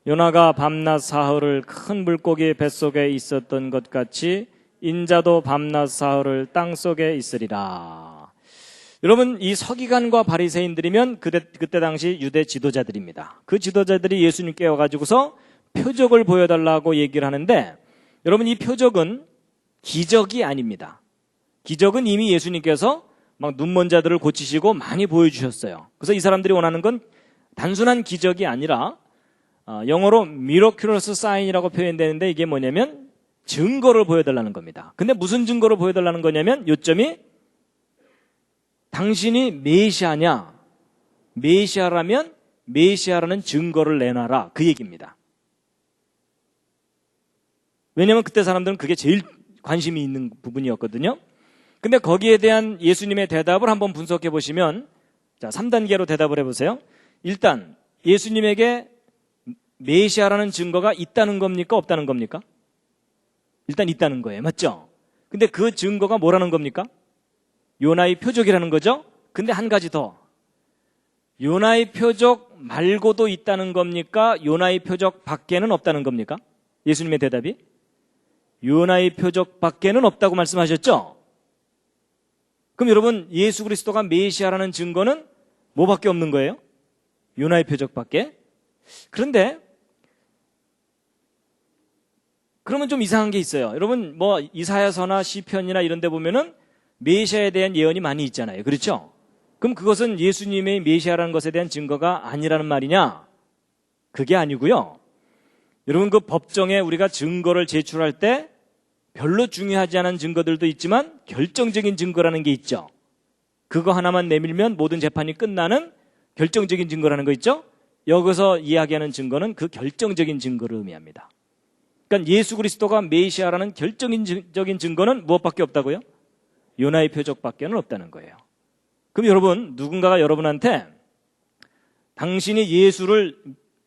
Speaker 1: 요나가 밤낮 사흘을 큰 물고기 뱃속에 있었던 것 같이 인자도 밤낮 사흘을 땅속에 있으리라. 여러분, 이 서기관과 바리새인들이면 그때 당시 유대 지도자들입니다. 그 지도자들이 예수님께 와가지고서 표적을 보여달라고 얘기를 하는데, 여러분, 이 표적은 기적이 아닙니다. 기적은 이미 예수님께서 막 눈먼 자들을 고치시고 많이 보여주셨어요. 그래서 이 사람들이 원하는 건 단순한 기적이 아니라 영어로 miraculous sign이라고 표현되는데 이게 뭐냐면 증거를 보여달라는 겁니다. 근데 무슨 증거를 보여달라는 거냐면 요점이 당신이 메시아냐, 메시아라면 메시아라는 증거를 내놔라, 그 얘기입니다. 왜냐하면 그때 사람들은 그게 제일 관심이 있는 부분이었거든요. 근데 거기에 대한 예수님의 대답을 한번 분석해 보시면, 자, 3단계로 대답을 해보세요. 일단 예수님에게 메시아라는 증거가 있다는 겁니까, 없다는 겁니까? 일단 있다는 거예요. 맞죠? 근데 그 증거가 뭐라는 겁니까? 요나의 표적이라는 거죠. 근데 한 가지 더, 요나의 표적 말고도 있다는 겁니까? 요나의 표적 밖에는 없다는 겁니까? 예수님의 대답이 요나의 표적 밖에는 없다고 말씀하셨죠? 그럼 여러분, 예수 그리스도가 메시아라는 증거는 뭐밖에 없는 거예요? 요나의 표적밖에? 그런데 그러면 좀 이상한 게 있어요. 여러분, 뭐 이사야서나 시편이나 이런 데 보면은 메시아에 대한 예언이 많이 있잖아요. 그렇죠? 그럼 그것은 예수님의 메시아라는 것에 대한 증거가 아니라는 말이냐? 그게 아니고요. 여러분, 그 법정에 우리가 증거를 제출할 때 별로 중요하지 않은 증거들도 있지만 결정적인 증거라는 게 있죠. 그거 하나만 내밀면 모든 재판이 끝나는 결정적인 증거라는 거 있죠? 여기서 이야기하는 증거는 그 결정적인 증거를 의미합니다. 그러니까 예수 그리스도가 메시아라는 결정적인 증거는 무엇밖에 없다고요? 요나의 표적밖에는 없다는 거예요. 그럼 여러분, 누군가가 여러분한테 당신이 예수를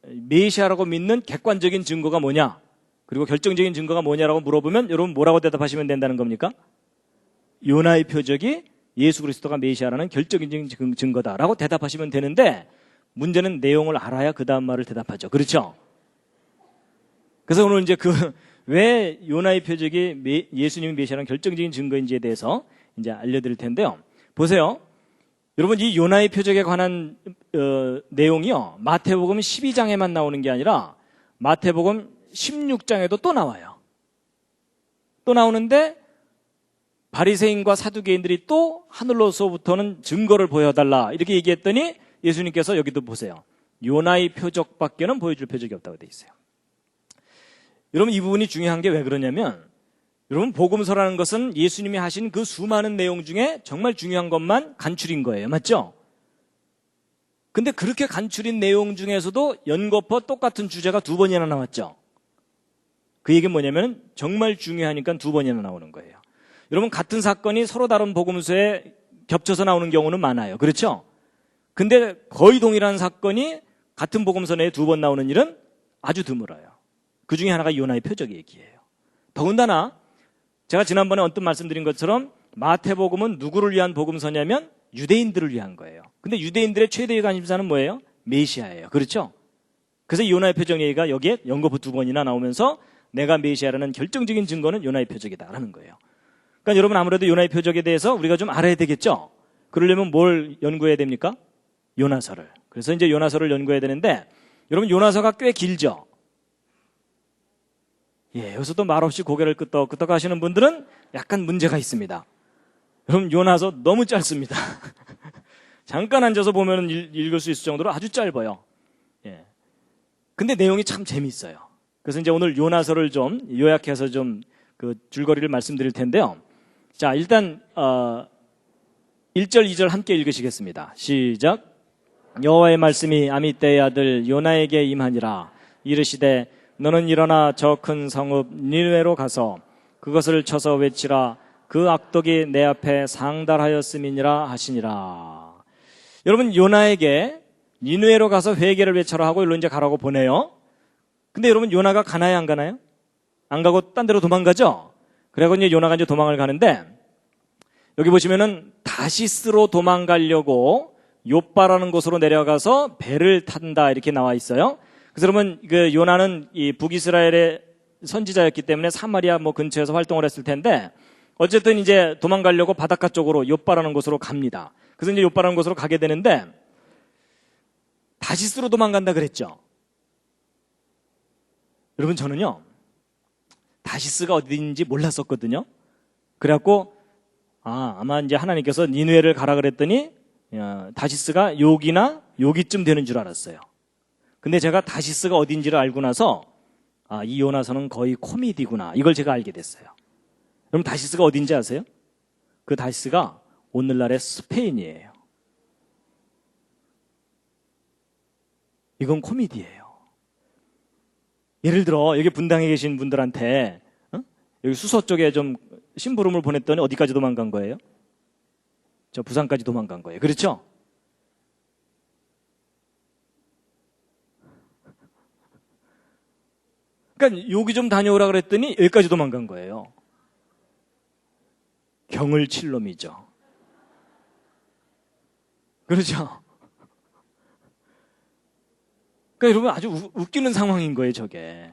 Speaker 1: 메시아라고 믿는 객관적인 증거가 뭐냐, 그리고 결정적인 증거가 뭐냐라고 물어보면 여러분 뭐라고 대답하시면 된다는 겁니까? 요나의 표적이 예수 그리스도가 메시아라는 결정적인 증거다라고 대답하시면 되는데, 문제는 내용을 알아야 그 다음 말을 대답하죠. 그렇죠? 그래서 오늘 이제 왜 요나의 표적이 예수님이 메시아라는 결정적인 증거인지에 대해서 이제 알려드릴 텐데요. 보세요. 여러분, 이 요나의 표적에 관한 내용이요, 마태복음 12장에만 나오는 게 아니라 마태복음 16장에도 또 나와요. 또 나오는데 바리새인과 사두개인들이 또 하늘로서부터는 증거를 보여달라 이렇게 얘기했더니 예수님께서 여기도 보세요. 요나의 표적밖에는 보여줄 표적이 없다고 돼 있어요. 여러분, 이 부분이 중요한 게 왜 그러냐면, 여러분, 복음서라는 것은 예수님이 하신 그 수많은 내용 중에 정말 중요한 것만 간추린 거예요. 맞죠? 근데 그렇게 간추린 내용 중에서도 연거푸 똑같은 주제가 2번이나 나왔죠. 그 얘기는 뭐냐면 정말 중요하니까 2번이나 나오는 거예요. 여러분 같은 사건이 서로 다른 복음서에 겹쳐서 나오는 경우는 많아요. 그렇죠? 근데 거의 동일한 사건이 같은 복음서 내에 2번 나오는 일은 아주 드물어요. 그 중에 하나가 요나의 표적 얘기예요. 더군다나 제가 지난번에 언뜻 말씀드린 것처럼 마태복음은 누구를 위한 복음서냐면 유대인들을 위한 거예요. 근데 유대인들의 최대의 관심사는 뭐예요? 메시아예요. 그렇죠? 그래서 요나의 표적 얘기가 여기에 연거푸 2번이나 나오면서 내가 메시아라는 결정적인 증거는 요나의 표적이다라는 거예요. 그러니까 여러분 아무래도 요나의 표적에 대해서 우리가 좀 알아야 되겠죠? 그러려면 뭘 연구해야 됩니까? 요나서를. 그래서 이제 요나서를 연구해야 되는데 여러분 요나서가 꽤 길죠? 예, 여기서 또 말없이 고개를 끄덕끄덕 하시는 분들은 약간 문제가 있습니다. 여러분 요나서 너무 짧습니다. 잠깐 앉아서 보면 읽을 수 있을 정도로 아주 짧아요. 예. 근데 내용이 참 재미있어요. 그래서 이제 오늘 요나서를 좀 요약해서 좀 그 줄거리를 말씀드릴 텐데요. 자, 일단 1절, 2절 함께 읽으시겠습니다. 시작. 여호와의 말씀이 아미떼의 아들 요나에게 임하니라. 이르시되 너는 일어나 저 큰 성읍 니느웨로 가서 그것을 쳐서 외치라. 그 악독이 내 앞에 상달하였음이니라 하시니라. 여러분 요나에게 니느웨로 가서 회개를 외쳐라 하고 일로 이제 가라고 보내요. 근데 여러분 요나가 가나요 안 가나요? 안 가고 딴 데로 도망가죠? 그래서 이제 요나가 이제 도망을 가는데 여기 보시면은 다시스로 도망가려고 욥바라는 곳으로 내려가서 배를 탄다 이렇게 나와 있어요. 그래서 여러분 그 요나는 이 북이스라엘의 선지자였기 때문에 사마리아 뭐 근처에서 활동을 했을 텐데 어쨌든 이제 도망가려고 바닷가 쪽으로 욥바라는 곳으로 갑니다. 그래서 이제 욥바라는 곳으로 가게 되는데 다시스로 도망간다 그랬죠. 여러분 저는요 다시스가 어딘지 몰랐었거든요. 그래갖고 아마 이제 하나님께서 니느웨를 가라 그랬더니 다시스가 여기쯤 되는 줄 알았어요. 근데 제가 다시스가 어딘지를 알고 나서 이 요나서는 거의 코미디구나 이걸 제가 알게 됐어요. 여러분 다시스가 어딘지 아세요? 그 다시스가 오늘날의 스페인이에요. 이건 코미디예요. 예를 들어 여기 분당에 계신 분들한테 여기 수서 쪽에 좀 심부름을 보냈더니 어디까지 도망간 거예요? 저 부산까지 도망간 거예요. 그렇죠? 그러니까 여기 좀 다녀오라 그랬더니 여기까지 도망간 거예요. 경을 칠 놈이죠. 그렇죠? 그러니까 여러분 아주 웃기는 상황인 거예요, 저게.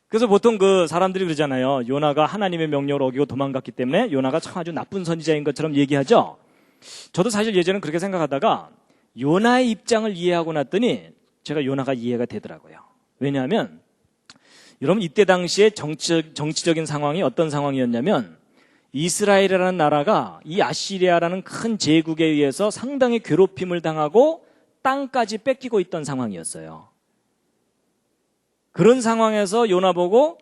Speaker 1: 그래서 보통 그 사람들이 그러잖아요. 요나가 하나님의 명령을 어기고 도망갔기 때문에 요나가 참 아주 나쁜 선지자인 것처럼 얘기하죠. 저도 사실 예전에는 그렇게 생각하다가 요나의 입장을 이해하고 났더니 제가 요나가 이해가 되더라고요. 왜냐하면 여러분 이때 당시에 정치적인 상황이 어떤 상황이었냐면 이스라엘이라는 나라가 이 아시리아라는 큰 제국에 의해서 상당히 괴롭힘을 당하고 땅까지 뺏기고 있던 상황이었어요. 그런 상황에서 요나 보고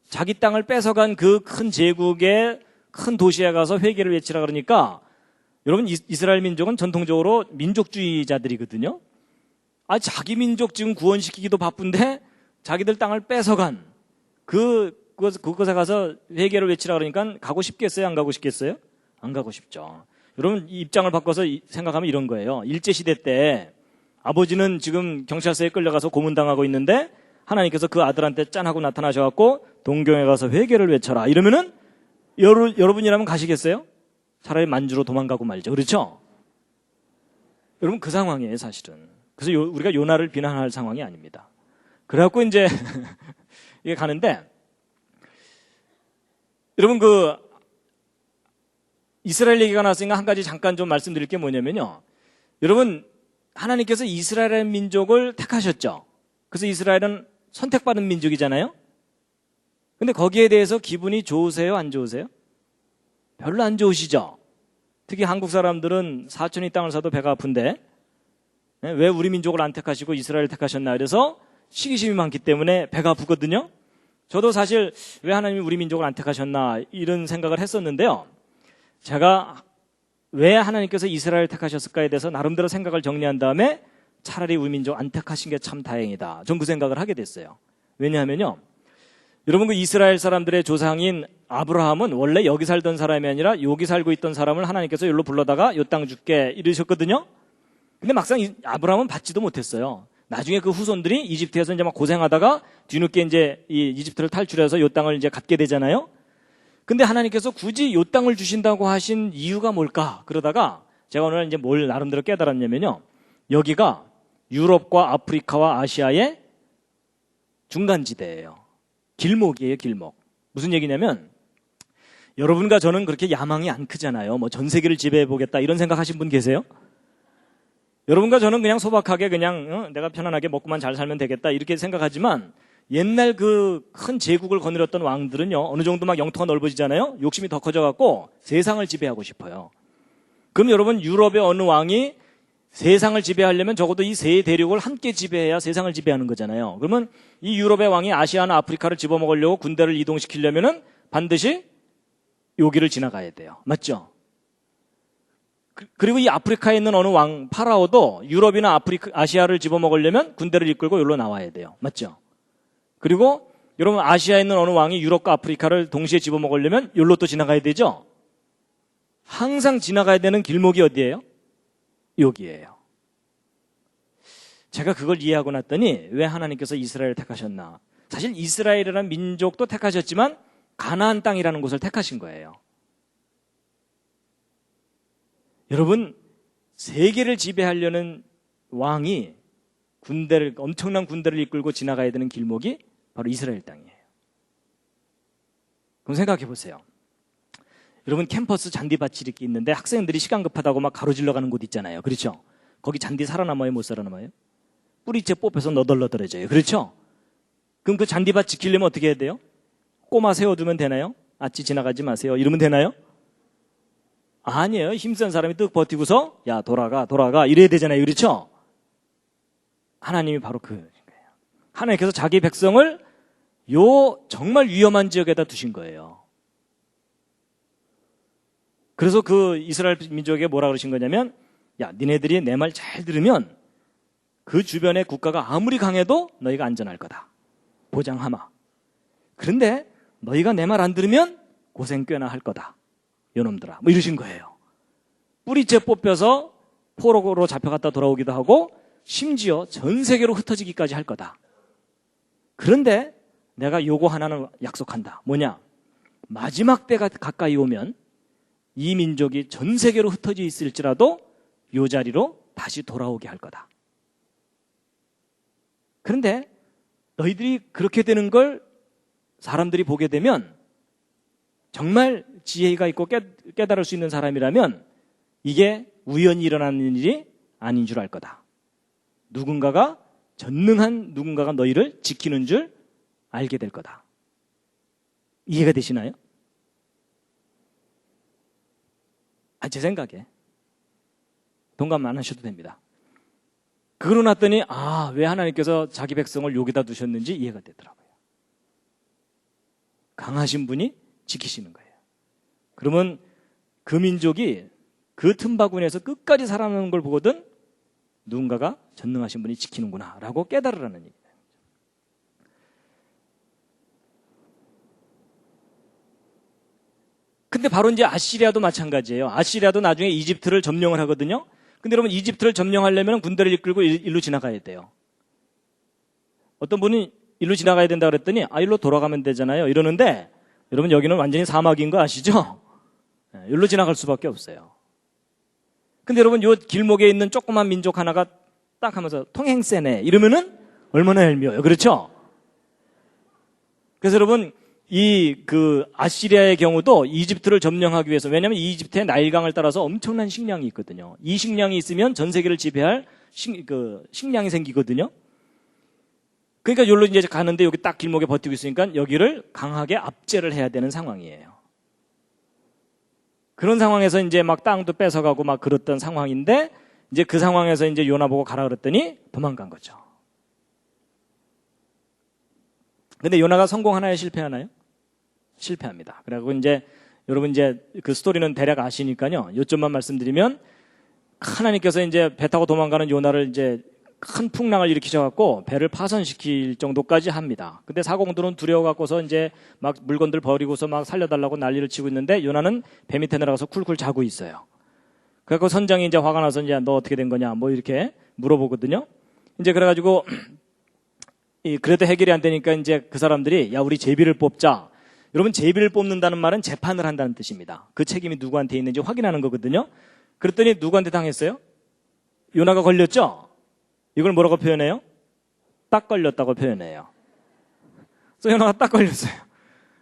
Speaker 1: 자기 땅을 뺏어간 그 큰 제국의 큰 도시에 가서 회개를 외치라 그러니까 여러분 이스라엘 민족은 전통적으로 민족주의자들이거든요. 자기 민족 지금 구원시키기도 바쁜데 자기들 땅을 뺏어간 그곳에 가서 회개를 외치라 그러니까 가고 싶겠어요? 안 가고 싶겠어요? 안 가고 싶죠. 여러분 이 입장을 바꿔서 생각하면 이런 거예요. 일제시대 때 아버지는 지금 경찰서에 끌려가서 고문당하고 있는데 하나님께서 그 아들한테 짠하고 나타나셔갖고 동경에 가서 회개를 외쳐라 이러면은 여러분이라면 가시겠어요? 차라리 만주로 도망가고 말죠. 그렇죠? 여러분 그 상황이에요 사실은. 그래서 우리가 요나를 비난할 상황이 아닙니다. 그래갖고 이제 이게 가는데 여러분 그 이스라엘 얘기가 나왔으니까 한 가지 잠깐 좀 말씀드릴 게 뭐냐면요. 여러분 하나님께서 이스라엘 민족을 택하셨죠. 그래서 이스라엘은 선택받은 민족이잖아요. 근데 거기에 대해서 기분이 좋으세요? 안 좋으세요? 별로 안 좋으시죠? 특히 한국 사람들은 사촌이 땅을 사도 배가 아픈데 왜 우리 민족을 안 택하시고 이스라엘을 택하셨나 그래서 시기심이 많기 때문에 배가 아프거든요. 저도 사실 왜 하나님이 우리 민족을 안 택하셨나 이런 생각을 했었는데요. 제가 왜 하나님께서 이스라엘을 택하셨을까에 대해서 나름대로 생각을 정리한 다음에 차라리 우리 민족 안 택하신 게 참 다행이다. 전 그 생각을 하게 됐어요. 왜냐하면요. 여러분 그 이스라엘 사람들의 조상인 아브라함은 원래 여기 살던 사람이 아니라 여기 살고 있던 사람을 하나님께서 여기로 불러다가 요 땅 줄게 이러셨거든요. 근데 막상 아브라함은 받지도 못했어요. 나중에 그 후손들이 이집트에서 이제 막 고생하다가 뒤늦게 이제 이 이집트를 탈출해서 요 땅을 이제 갖게 되잖아요. 근데 하나님께서 굳이 요 땅을 주신다고 하신 이유가 뭘까? 그러다가 제가 오늘 이제 뭘 나름대로 깨달았냐면요. 여기가 유럽과 아프리카와 아시아의 중간지대예요. 길목이에요, 길목. 무슨 얘기냐면 여러분과 저는 그렇게 야망이 안 크잖아요. 뭐 전 세계를 지배해보겠다 이런 생각하신 분 계세요? 여러분과 저는 그냥 소박하게 그냥 내가 편안하게 먹고만 잘 살면 되겠다 이렇게 생각하지만 옛날 그 큰 제국을 거느렸던 왕들은요 어느 정도 막 영토가 넓어지잖아요. 욕심이 더 커져갖고 세상을 지배하고 싶어요. 그럼 여러분 유럽의 어느 왕이 세상을 지배하려면 적어도 이 세 대륙을 함께 지배해야 세상을 지배하는 거잖아요. 그러면 이 유럽의 왕이 아시아나 아프리카를 집어먹으려고 군대를 이동시키려면은 반드시 여기를 지나가야 돼요. 맞죠? 그리고 이 아프리카에 있는 어느 왕 파라오도 유럽이나 아시아를 집어먹으려면 군대를 이끌고 여기로 나와야 돼요. 맞죠? 그리고 여러분 아시아에 있는 어느 왕이 유럽과 아프리카를 동시에 집어먹으려면 여기로 또 지나가야 되죠? 항상 지나가야 되는 길목이 어디예요? 여기예요. 제가 그걸 이해하고 났더니 왜 하나님께서 이스라엘을 택하셨나? 사실 이스라엘이라는 민족도 택하셨지만 가나안 땅이라는 곳을 택하신 거예요. 여러분 세계를 지배하려는 왕이 엄청난 군대를 이끌고 지나가야 되는 길목이 바로 이스라엘 땅이에요. 그럼 생각해 보세요. 여러분 캠퍼스 잔디밭이 이렇게 있는데 학생들이 시간 급하다고 막 가로질러 가는 곳 있잖아요. 그렇죠? 거기 잔디 살아남아요? 못 살아남아요? 뿌리채 뽑혀서 너덜너덜해져요. 그렇죠? 그럼 그 잔디밭 지키려면 어떻게 해야 돼요? 꼬마 세워두면 되나요? 아치 지나가지 마세요. 이러면 되나요? 아니에요. 힘센 사람이 뜩 버티고서 야 돌아가 이래야 되잖아요. 그렇죠? 하나님이 바로 그거예요. 하나님께서 자기 백성을 요 정말 위험한 지역에다 두신 거예요. 그래서 그 이스라엘 민족에게 뭐라 그러신 거냐면 야 니네들이 내 말 잘 들으면 그 주변의 국가가 아무리 강해도 너희가 안전할 거다. 보장하마. 그런데 너희가 내 말 안 들으면 고생 꽤나 할 거다. 요놈들아. 뭐 이러신 거예요. 뿌리째 뽑혀서 포로로 잡혀갔다 돌아오기도 하고 심지어 전 세계로 흩어지기까지 할 거다. 그런데 내가 요거 하나는 약속한다. 뭐냐? 마지막 때가 가까이 오면 이 민족이 전 세계로 흩어져 있을지라도 요 자리로 다시 돌아오게 할 거다. 그런데 너희들이 그렇게 되는 걸 사람들이 보게 되면 정말 지혜가 있고 깨달을 수 있는 사람이라면 이게 우연히 일어나는 일이 아닌 줄 알 거다. 전능한 누군가가 너희를 지키는 줄 알게 될 거다. 이해가 되시나요? 제 생각에 동감 안 하셔도 됩니다. 그러고 났더니 왜 하나님께서 자기 백성을 여기다 두셨는지 이해가 되더라고요. 강하신 분이 지키시는 거예요. 그러면 그 민족이 그 틈바구니에서 끝까지 살아남는 걸 보거든 누군가가 전능하신 분이 지키는구나 라고 깨달으라는 얘기예요. 근데 바로 이제 아시리아도 마찬가지예요. 아시리아도 나중에 이집트를 점령을 하거든요. 근데 여러분 이집트를 점령하려면 군대를 이끌고 일로 지나가야 돼요. 어떤 분이 일로 지나가야 된다 그랬더니 일로 돌아가면 되잖아요. 이러는데 여러분 여기는 완전히 사막인 거 아시죠? 일로 지나갈 수밖에 없어요. 근데 여러분 요 길목에 있는 조그만 민족 하나가 딱 하면서 통행세네 이러면은 얼마나 얄미워요. 그렇죠? 그래서 여러분 아시리아의 경우도 이집트를 점령하기 위해서 왜냐하면 이집트의 나일강을 따라서 엄청난 식량이 있거든요. 이 식량이 있으면 전 세계를 지배할 식량이 생기거든요. 그러니까 여기로 이제 가는데 여기 딱 길목에 버티고 있으니까 여기를 강하게 압제를 해야 되는 상황이에요. 그런 상황에서 이제 막 땅도 뺏어가고 막 그랬던 상황인데 이제 그 상황에서 이제 요나 보고 가라 그랬더니 도망간 거죠. 근데 요나가 성공하나요? 실패하나요? 실패합니다. 그리고 이제 여러분 이제 그 스토리는 대략 아시니까요. 요점만 말씀드리면 하나님께서 이제 배 타고 도망가는 요나를 이제 큰 풍랑을 일으키셔갖고 배를 파손시킬 정도까지 합니다. 근데 사공들은 두려워갖고서 이제 막 물건들 버리고서 막 살려달라고 난리를 치고 있는데 요나는 배 밑에 내려가서 쿨쿨 자고 있어요. 그래갖고 선장이 이제 화가 나서 이제 너 어떻게 된 거냐 뭐 이렇게 물어보거든요. 이제 그래가지고 그래도 해결이 안 되니까 이제 그 사람들이 야 우리 제비를 뽑자. 여러분 제비를 뽑는다는 말은 재판을 한다는 뜻입니다. 그 책임이 누구한테 있는지 확인하는 거거든요. 그랬더니 누구한테 당했어요? 요나가 걸렸죠? 이걸 뭐라고 표현해요? 딱 걸렸다고 표현해요. 그래서 요나가 딱 걸렸어요.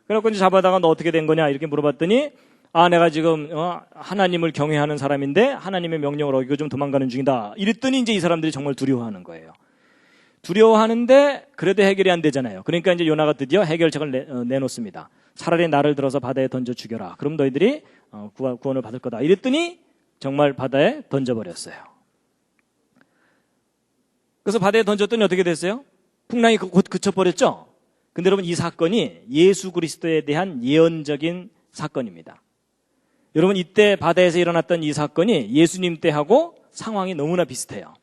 Speaker 1: 그래갖고 이제 잡아다가 너 어떻게 된 거냐 이렇게 물어봤더니 아 내가 지금 하나님을 경외하는 사람인데 하나님의 명령을 어기고 좀 도망가는 중이다. 이랬더니 이제 이 사람들이 정말 두려워하는 거예요. 두려워하는데 그래도 해결이 안 되잖아요. 그러니까 이제 요나가 드디어 해결책을 내놓습니다. 차라리 나를 들어서 바다에 던져 죽여라. 그럼 너희들이 구원을 받을 거다. 이랬더니 정말 바다에 던져버렸어요. 그래서 바다에 던졌더니 어떻게 됐어요? 풍랑이 곧 그쳐버렸죠? 근데 여러분 이 사건이 예수 그리스도에 대한 예언적인 사건입니다. 여러분 이때 바다에서 일어났던 이 사건이 예수님 때하고 상황이 너무나 비슷해요.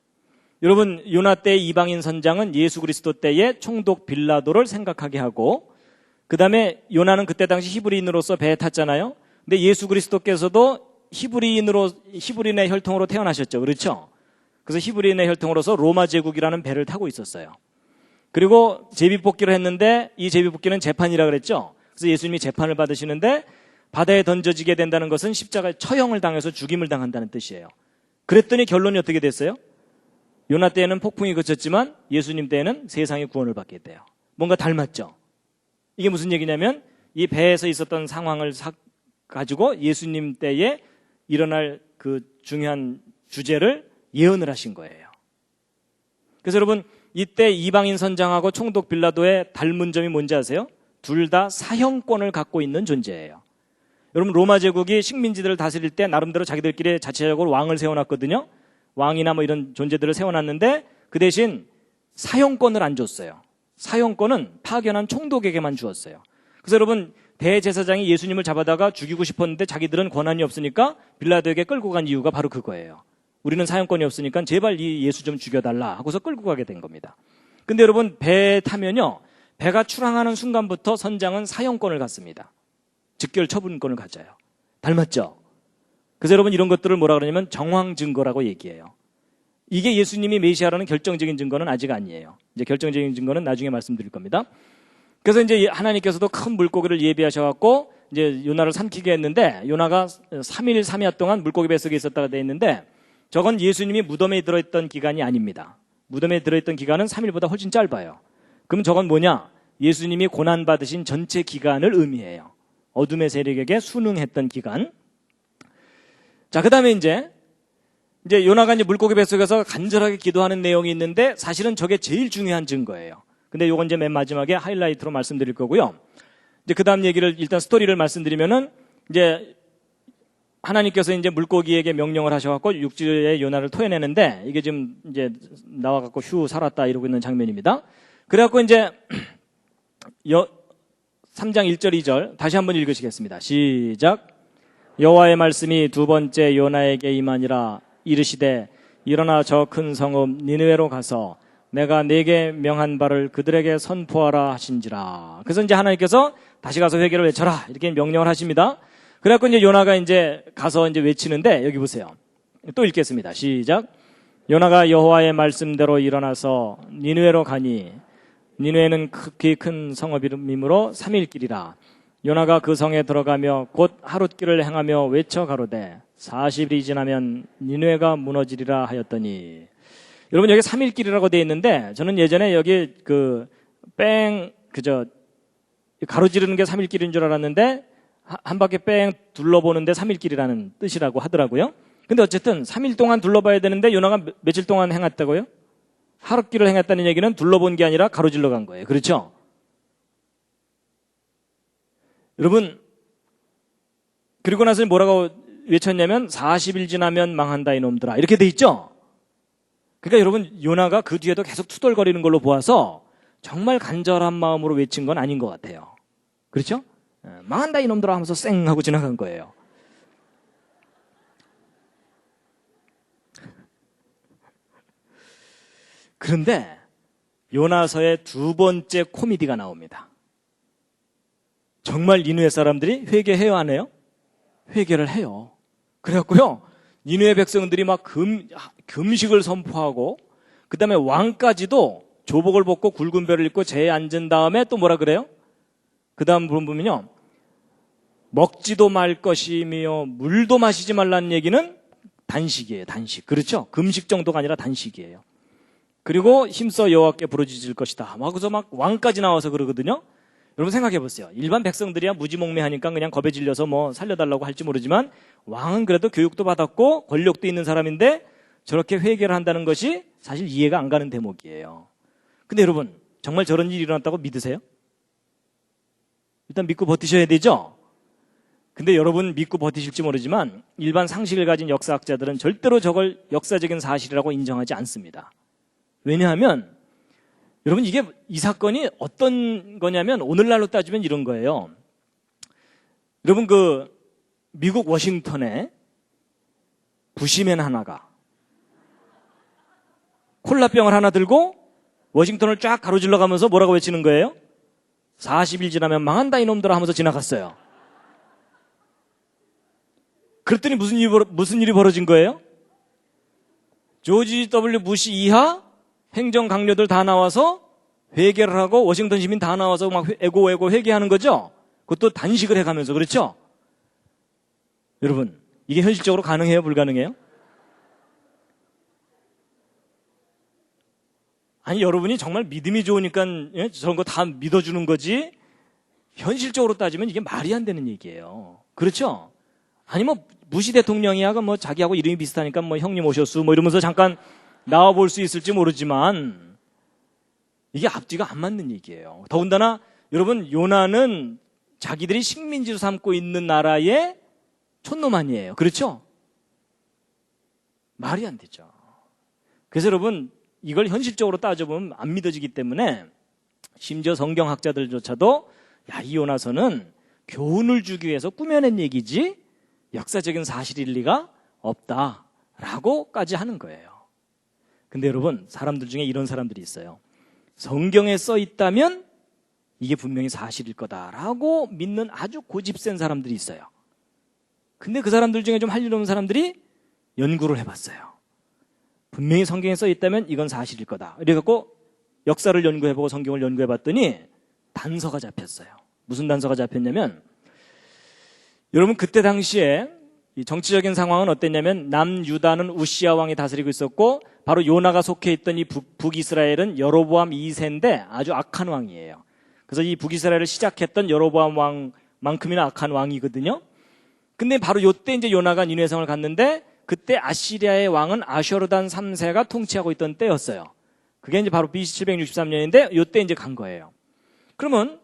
Speaker 1: 여러분 요나 때 이방인 선장은 예수 그리스도 때의 총독 빌라도를 생각하게 하고 그 다음에 요나는 그때 당시 히브리인으로서 배에 탔잖아요. 근데 예수 그리스도께서도 히브리인의 혈통으로 태어나셨죠. 그렇죠? 그래서 히브리인의 혈통으로서 로마 제국이라는 배를 타고 있었어요. 그리고 제비뽑기를 했는데 이 제비뽑기는 재판이라 그랬죠. 그래서 예수님이 재판을 받으시는데 바다에 던져지게 된다는 것은 십자가에 처형을 당해서 죽임을 당한다는 뜻이에요. 그랬더니 결론이 어떻게 됐어요? 요나 때에는 폭풍이 그쳤지만 예수님 때에는 세상이 구원을 받게 돼요. 뭔가 닮았죠? 이게 무슨 얘기냐면 이 배에서 있었던 상황을 가지고 예수님 때에 일어날 그 중요한 주제를 예언을 하신 거예요. 그래서 여러분 이때 이방인 선장하고 총독 빌라도의 닮은 점이 뭔지 아세요? 둘 다 사형권을 갖고 있는 존재예요. 여러분 로마 제국이 식민지들을 다스릴 때 나름대로 자기들끼리 자체적으로 왕을 세워놨거든요. 왕이나 뭐 이런 존재들을 세워놨는데 그 대신 사형권을 안 줬어요. 사형권은 파견한 총독에게만 주었어요. 그래서 여러분 대제사장이 예수님을 잡아다가 죽이고 싶었는데 자기들은 권한이 없으니까 빌라도에게 끌고 간 이유가 바로 그거예요. 우리는 사형권이 없으니까 제발 이 예수 좀 죽여달라 하고서 끌고 가게 된 겁니다. 근데 여러분 배에 타면요 배가 출항하는 순간부터 선장은 사형권을 갖습니다. 즉결 처분권을 가져요. 닮았죠? 그래서 여러분 이런 것들을 뭐라 그러냐면 정황 증거라고 얘기해요. 이게 예수님이 메시아라는 결정적인 증거는 아직 아니에요. 이제 결정적인 증거는 나중에 말씀드릴 겁니다. 그래서 이제 하나님께서도 큰 물고기를 예비하셔갖고 이제 요나를 삼키게 했는데 요나가 3일 3야 동안 물고기 뱃속에 있었다가 돼 있는데 저건 예수님이 무덤에 들어있던 기간이 아닙니다. 무덤에 들어있던 기간은 3일보다 훨씬 짧아요. 그럼 저건 뭐냐? 예수님이 고난받으신 전체 기간을 의미해요. 어둠의 세력에게 순응했던 기간. 자, 그 다음에 이제 요나가 이제 물고기 뱃속에서 간절하게 기도하는 내용이 있는데 사실은 저게 제일 중요한 증거예요. 근데 요건 이제 맨 마지막에 하이라이트로 말씀드릴 거고요. 이제 그 다음 얘기를 일단 스토리를 말씀드리면은 이제 하나님께서 이제 물고기에게 명령을 하셔갖고 육지에 요나를 토해내는데 이게 지금 이제 나와갖고 휴 살았다 이러고 있는 장면입니다. 그래갖고 이제 3장 1절 2절 다시 한번 읽으시겠습니다. 시작. 여호와의 말씀이 두 번째 요나에게 임하니라. 이르시되 일어나 저 큰 성읍 니느웨로 가서 내가 네게 명한 바를 그들에게 선포하라 하신지라. 그래서 이제 하나님께서 다시 가서 회개를 외쳐라 이렇게 명령을 하십니다. 그래갖고 이제 요나가 이제 가서 이제 외치는데 여기 보세요. 또 읽겠습니다. 시작. 요나가 여호와의 말씀대로 일어나서 니느웨로 가니 니느웨는 극히 큰 성읍이므로 3일 길이라. 요나가 그 성에 들어가며 곧 하룻길을 행하며 외쳐 가로되 40일이 지나면 니느웨가 무너지리라 하였더니. 여러분 여기 3일 길이라고 되어 있는데 저는 예전에 여기 가로지르는 게 3일 길인 줄 알았는데 한 바퀴 뺑 둘러보는데 3일 길이라는 뜻이라고 하더라고요. 근데 어쨌든 3일 동안 둘러봐야 되는데 요나가 며칠 동안 행했다고요? 하룻길을 행했다는 얘기는 둘러본 게 아니라 가로질러 간 거예요. 그렇죠? 여러분 그리고 나서 뭐라고 외쳤냐면 40일 지나면 망한다 이놈들아 이렇게 돼 있죠? 그러니까 여러분 요나가 그 뒤에도 계속 투덜거리는 걸로 보아서 정말 간절한 마음으로 외친 건 아닌 것 같아요. 그렇죠? 망한다 이놈들아 하면서 쌩 하고 지나간 거예요. 그런데 요나서의 두 번째 코미디가 나옵니다. 정말 니느웨 사람들이 회개해요, 안 해요? 회개를 해요. 그래갖고요, 니느웨 백성들이 막 금식을 선포하고, 그 다음에 왕까지도 조복을 벗고 굵은 벼를 입고 재에 앉은 다음에 또 뭐라 그래요? 그 다음 보면요, 먹지도 말 것이며 물도 마시지 말라는 얘기는 단식이에요, 단식. 그렇죠? 금식 정도가 아니라 단식이에요. 그리고 힘써 여호와께 부르짖을 것이다. 그래서 막 왕까지 나와서 그러거든요. 여러분 생각해 보세요. 일반 백성들이야 무지몽매하니까 그냥 겁에 질려서 뭐 살려달라고 할지 모르지만, 왕은 그래도 교육도 받았고 권력도 있는 사람인데 저렇게 회개를 한다는 것이 사실 이해가 안 가는 대목이에요. 근데 여러분, 정말 저런 일이 일어났다고 믿으세요? 일단 믿고 버티셔야 되죠? 근데 여러분 믿고 버티실지 모르지만 일반 상식을 가진 역사학자들은 절대로 저걸 역사적인 사실이라고 인정하지 않습니다. 왜냐하면 여러분, 이 사건이 어떤 거냐면 오늘날로 따지면 이런 거예요. 여러분, 미국 워싱턴에 부시맨 하나가 콜라병을 하나 들고 워싱턴을 쫙 가로질러 가면서 뭐라고 외치는 거예요? 40일 지나면 망한다 이놈들아 하면서 지나갔어요. 그랬더니 무슨 일이 벌어진 거예요? 조지 W 부시 이하 행정 강요들 다 나와서 회개를 하고 워싱턴 시민 다 나와서 막 애고 회개하는 거죠. 그것도 단식을 해가면서. 그렇죠? 여러분, 이게 현실적으로 가능해요, 불가능해요? 아니, 여러분이 정말 믿음이 좋으니까 저런 거 다 믿어주는 거지, 현실적으로 따지면 이게 말이 안 되는 얘기예요. 그렇죠? 아니, 부시 대통령이야 자기하고 이름이 비슷하니까 형님 오셨수 이러면서 잠깐 나와 볼 수 있을지 모르지만 이게 앞뒤가 안 맞는 얘기예요. 더군다나 여러분, 요나는 자기들이 식민지로 삼고 있는 나라의 촌놈 아니에요. 그렇죠? 말이 안 되죠. 그래서 여러분, 이걸 현실적으로 따져보면 안 믿어지기 때문에 심지어 성경학자들조차도 이 요나서는 교훈을 주기 위해서 꾸며낸 얘기지 역사적인 사실일 리가 없다라고까지 하는 거예요. 근데 여러분, 사람들 중에 이런 사람들이 있어요. 성경에 써 있다면 이게 분명히 사실일 거다라고 믿는 아주 고집센 사람들이 있어요. 근데 그 사람들 중에 좀 할 일 없는 사람들이 연구를 해봤어요. 분명히 성경에 써 있다면 이건 사실일 거다. 그래갖고 역사를 연구해보고 성경을 연구해봤더니 단서가 잡혔어요. 무슨 단서가 잡혔냐면, 여러분, 그때 당시에 이 정치적인 상황은 어땠냐면, 남유다는 우시야 왕이 다스리고 있었고 바로 요나가 속해 있던 이 북이스라엘은 여로보암 2세인데 아주 악한 왕이에요. 그래서 이 북이스라엘을 시작했던 여로보암 왕만큼이나 악한 왕이거든요. 근데 바로 요때 이제 요나가 니느웨 성을 갔는데, 그때 아시리아의 왕은 아쇼르단 3세가 통치하고 있던 때였어요. 그게 이제 바로 BC 763년인데 요때 이제 간 거예요. 그러면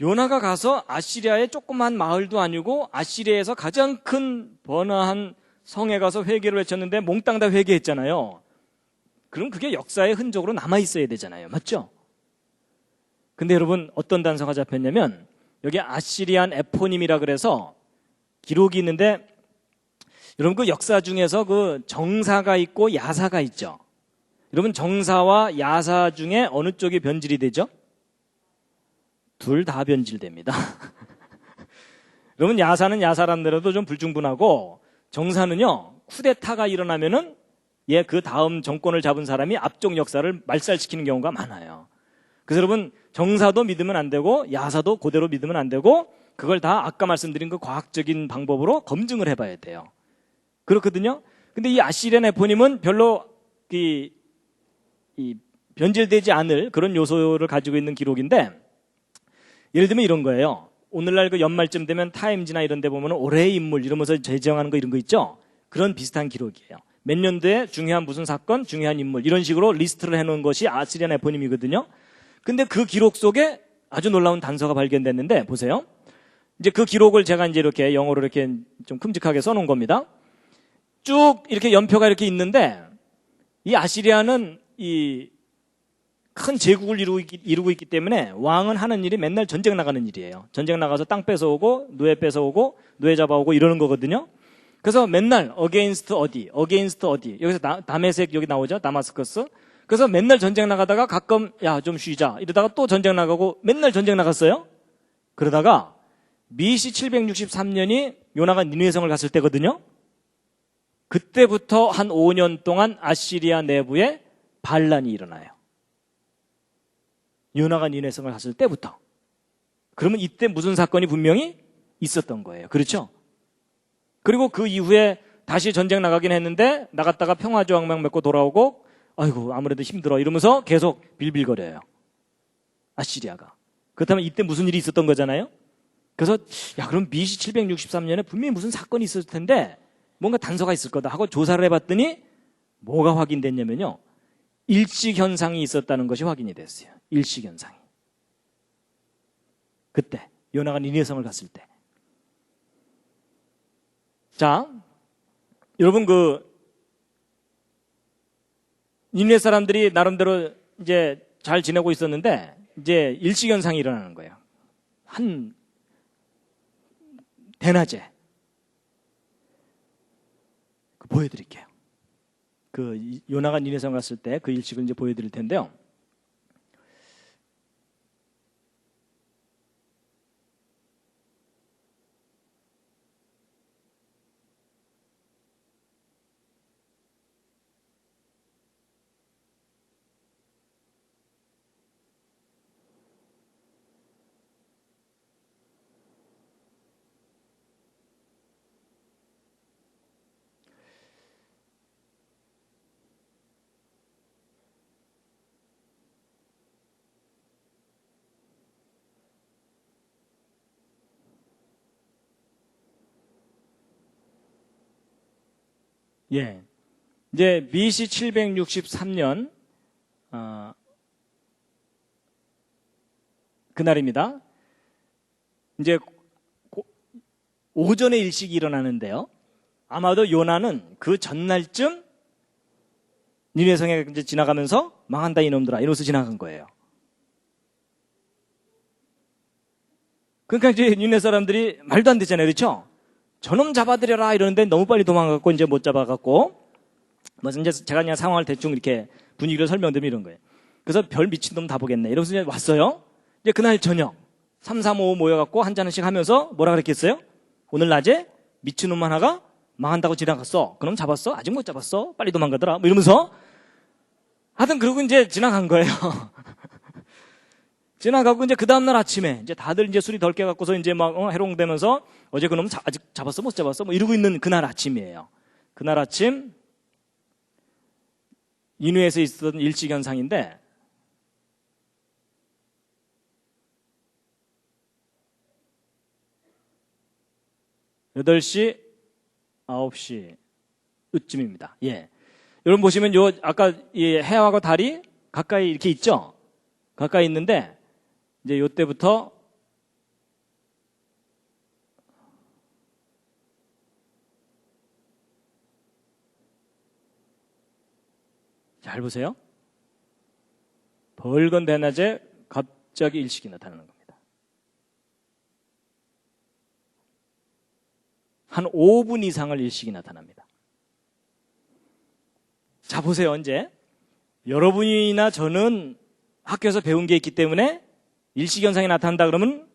Speaker 1: 요나가 가서 아시리아의 조그만 마을도 아니고 아시리아에서 가장 큰 번화한 성에 가서 회개를 외쳤는데 몽땅 다 회개했잖아요. 그럼 그게 역사의 흔적으로 남아있어야 되잖아요. 맞죠? 근데 여러분, 어떤 단서가 잡혔냐면, 여기 아시리안 에포님이라 그래서 기록이 있는데, 여러분, 그 역사 중에서 그 정사가 있고 야사가 있죠. 여러분, 정사와 야사 중에 어느 쪽이 변질이 되죠? 둘 다 변질됩니다. 여러분, 야사는 야사람들도 좀 불충분하고, 정사는요, 쿠데타가 일어나면은 그 다음 정권을 잡은 사람이 앞쪽 역사를 말살시키는 경우가 많아요. 그래서 여러분, 정사도 믿으면 안 되고 야사도 그대로 믿으면 안 되고, 그걸 다 아까 말씀드린 그 과학적인 방법으로 검증을 해봐야 돼요. 그렇거든요. 근데 이 아시리아 네포님은 별로 이 변질되지 않을 그런 요소를 가지고 있는 기록인데, 예를 들면 이런 거예요. 오늘날 그 연말쯤 되면 타임지나 이런 데 보면 올해의 인물 이러면서 제정하는 거 이런 거 있죠? 그런 비슷한 기록이에요. 몇 년도에 중요한 무슨 사건, 중요한 인물 이런 식으로 리스트를 해놓은 것이 아시리아 네포님이거든요. 근데 그 기록 속에 아주 놀라운 단서가 발견됐는데, 보세요. 이제 그 기록을 제가 이제 이렇게 영어로 이렇게 좀 큼직하게 써놓은 겁니다. 쭉 이렇게 연표가 이렇게 있는데, 이 아시리아는 이 큰 제국을 이루고 있기 때문에 왕은 하는 일이 맨날 전쟁 나가는 일이에요. 전쟁 나가서 땅 뺏어오고 노예 뺏어오고 노예 잡아오고 이러는 거거든요. 그래서 맨날 against 어디 여기서 다메섹 여기 나오죠, 다마스커스. 그래서 맨날 전쟁 나가다가 가끔 야, 좀 쉬자 이러다가 또 전쟁 나가고 맨날 전쟁 나갔어요. 그러다가 BC 763년이 요나가 니느웨 성을 갔을 때거든요. 그때부터 한 5년 동안 아시리아 내부에 반란이 일어나요. 요나가 니느웨 성을 갔을 때부터. 그러면 이때 무슨 사건이 분명히 있었던 거예요. 그렇죠? 그리고 그 이후에 다시 전쟁 나가긴 했는데 나갔다가 평화조약만 맺고 돌아오고 아이고 아무래도 힘들어 이러면서 계속 빌빌거려요. 아시리아가. 그렇다면 이때 무슨 일이 있었던 거잖아요. 그래서 야 그럼 BC 763년에 분명히 무슨 사건이 있었을 텐데 뭔가 단서가 있을 거다 하고 조사를 해봤더니 뭐가 확인됐냐면요. 일식현상이 있었다는 것이 확인이 됐어요. 일식현상이. 그때 요나가 니느웨 성을 갔을 때. 자, 여러분 니느웨 사람들이 나름대로 이제 잘 지내고 있었는데 이제 일식현상이 일어나는 거예요. 한 대낮에 보여드릴게요. 요나가 니느웨 성 갔을 때 그 일식을 이제 보여드릴 텐데요. 예. 이제 BC 763년, 그날입니다. 이제 오전에 일식이 일어나는데요. 아마도 요나는 그 전날쯤 니느웨 성에 이제 지나가면서 망한다 이놈들아 이러면서 지나간 거예요. 그러니까 이제 니느웨 사람들이 말도 안 되잖아요. 그렇죠? 저놈 잡아들여라 이러는데 너무 빨리 도망갔고 이제 못 잡아갖고 그래서 이제 제가 그냥 상황을 대충 이렇게 분위기를 설명드리면 이런 거예요. 그래서 별 미친놈 다 보겠네 이러면서 이제 왔어요. 이제 그날 저녁 3, 4, 5 모여갖고 한 잔씩 하면서 뭐라 그랬겠어요? 오늘 낮에 미친놈 하나가 망한다고 지나갔어. 그럼 잡았어? 아직 못 잡았어? 빨리 도망가더라. 뭐 이러면서 하여튼 그러고 이제 지나간 거예요. 지나가고 이제 그 다음날 아침에 이제 다들 이제 술이 덜 깨갖고서 이제 막 해롱되면서 어제 그놈 아직 잡았어? 못 잡았어? 뭐 이러고 있는 그날 아침이에요. 그날 아침 니느웨에서 있었던 일식현상인데 여덟 시 9시 쯤입니다. 예. 여러분 보시면 요 아까 이 해하고 달이 가까이 이렇게 있죠? 가까이 있는데 이제 요때부터 잘 보세요. 벌건 대낮에 갑자기 일식이 나타나는 겁니다. 한 5분 이상을 일식이 나타납니다. 자, 보세요. 이제 여러분이나 저는 학교에서 배운 게 있기 때문에 일식현상이 나타난다 그러면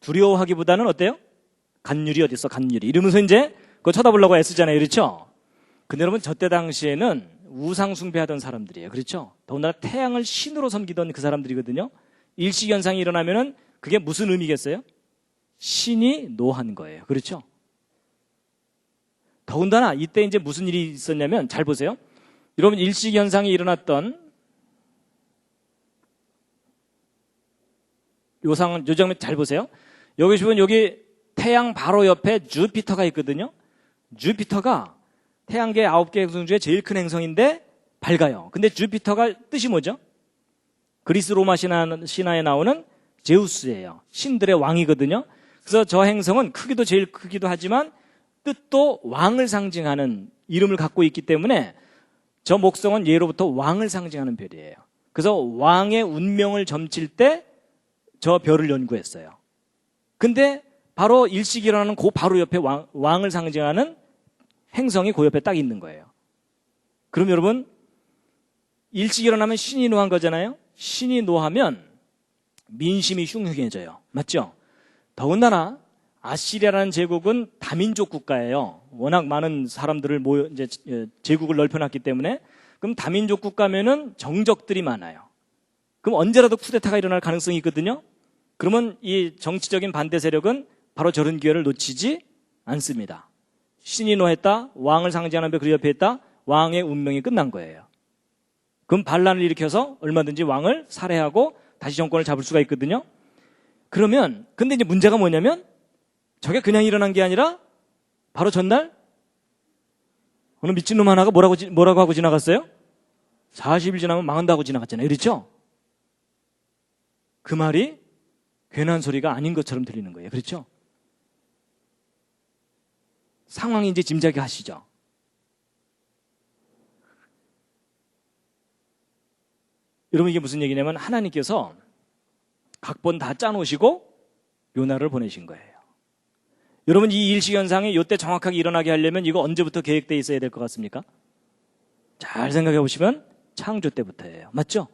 Speaker 1: 두려워하기보다는 어때요? 간율이 어디 있어? 간율이. 이러면서 이제 그거 쳐다보려고 애쓰잖아요. 그렇죠? 근데 여러분 저때 당시에는 우상 숭배하던 사람들이에요. 그렇죠? 더군다나 태양을 신으로 섬기던 그 사람들이거든요. 일식현상이 일어나면은 그게 무슨 의미겠어요? 신이 노한 거예요. 그렇죠? 더군다나 이때 이제 무슨 일이 있었냐면 잘 보세요. 여러분 일식현상이 일어났던 요 장면 잘 보세요. 여기 보시면 여기 태양 바로 옆에 주피터가 있거든요. 주피터가 태양계 9개 행성 중에 제일 큰 행성인데 밝아요. 근데 주피터가 뜻이 뭐죠? 그리스 로마 신화에 나오는 제우스예요. 신들의 왕이거든요. 그래서 저 행성은 크기도 제일 크기도 하지만 뜻도 왕을 상징하는 이름을 갖고 있기 때문에 저 목성은 예로부터 왕을 상징하는 별이에요. 그래서 왕의 운명을 점칠 때 저 별을 연구했어요. 근데 바로 일식이 일어나는 그 바로 옆에 왕을 상징하는 행성이 그 옆에 딱 있는 거예요. 그럼 여러분 일찍 일어나면 신이 노한 거잖아요. 신이 노하면 민심이 흉흉해져요. 맞죠? 더군다나 아시리아라는 제국은 다민족 국가예요. 워낙 많은 사람들을 이제 제국을 넓혀놨기 때문에. 그럼 다민족 국가면은 정적들이 많아요. 그럼 언제라도 쿠데타가 일어날 가능성이 있거든요. 그러면 이 정치적인 반대 세력은 바로 저런 기회를 놓치지 않습니다. 신이 노했다, 왕을 상징하는 배 그 옆에 있다, 왕의 운명이 끝난 거예요. 그럼 반란을 일으켜서 얼마든지 왕을 살해하고 다시 정권을 잡을 수가 있거든요. 그러면 근데 이제 문제가 뭐냐면 저게 그냥 일어난 게 아니라 바로 전날 어느 미친놈 하나가 뭐라고 하고 지나갔어요? 40일 지나면 망한다고 지나갔잖아요. 그렇죠? 그 말이 괜한 소리가 아닌 것처럼 들리는 거예요. 그렇죠? 상황이 이제 짐작이 가시죠? 여러분 이게 무슨 얘기냐면 하나님께서 각본 다 짜놓으시고 요나를 보내신 거예요. 여러분 이 일시현상이 이때 정확하게 일어나게 하려면 이거 언제부터 계획되어 있어야 될 것 같습니까? 잘 생각해 보시면 창조 때부터예요. 맞죠?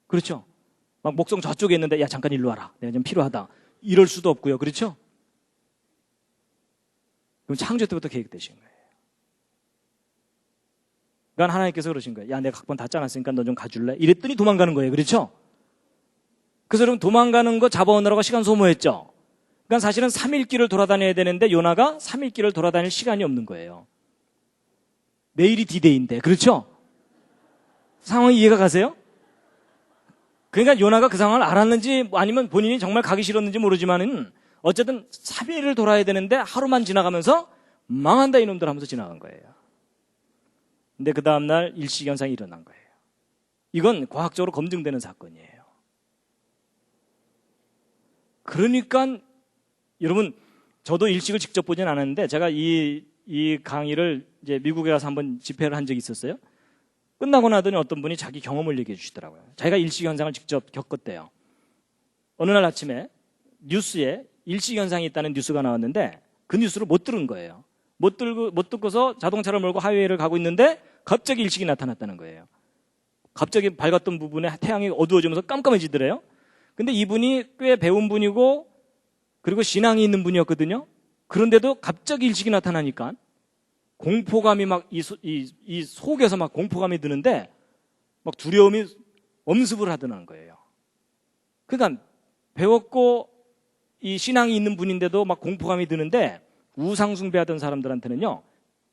Speaker 1: 그렇죠? 막 목성 저쪽에 있는데 야 잠깐 일로 와라. 내가 좀 필요하다. 이럴 수도 없고요. 그렇죠? 그럼 창조 때부터 계획되신 거예요. 그러니까 하나님께서 그러신 거예요. 야 내가 각본 다 짜놨으니까 너 좀 가줄래? 이랬더니 도망가는 거예요. 그렇죠? 그래서 여러분 도망가는 거 잡아오느라고 시간 소모했죠? 그러니까 사실은 3일 길을 돌아다녀야 되는데 요나가 3일 길을 돌아다닐 시간이 없는 거예요. 내일이 D-Day인데 그렇죠? 상황이 이해가 가세요? 그러니까 요나가 그 상황을 알았는지 아니면 본인이 정말 가기 싫었는지 모르지만은 어쨌든 3일을 돌아야 되는데 하루만 지나가면서 망한다 이놈들 하면서 지나간 거예요. 근데 그 다음날 일시현상이 일어난 거예요. 이건 과학적으로 검증되는 사건이에요. 그러니까 여러분 저도 일식을 직접 보진 않았는데 제가 이 강의를 이제 미국에 가서 한번 집회를 한 적이 있었어요. 끝나고 나더니 어떤 분이 자기 경험을 얘기해 주시더라고요. 자기가 일시현상을 직접 겪었대요. 어느 날 아침에 뉴스에 일시현상이 있다는 뉴스가 나왔는데 그 뉴스를 못 들은 거예요. 못 듣고서 자동차를 몰고 하이웨이를 가고 있는데 갑자기 일식이 나타났다는 거예요. 갑자기 밝았던 부분에 태양이 어두워지면서 깜깜해지더래요. 근데 이분이 꽤 배운 분이고 그리고 신앙이 있는 분이었거든요. 그런데도 갑자기 일식이 나타나니까 공포감이 막 이 속에서 막 공포감이 드는데 막 두려움이 엄습을 하더라는 거예요. 그러니까 배웠고 이 신앙이 있는 분인데도 막 공포감이 드는데 우상숭배하던 사람들한테는요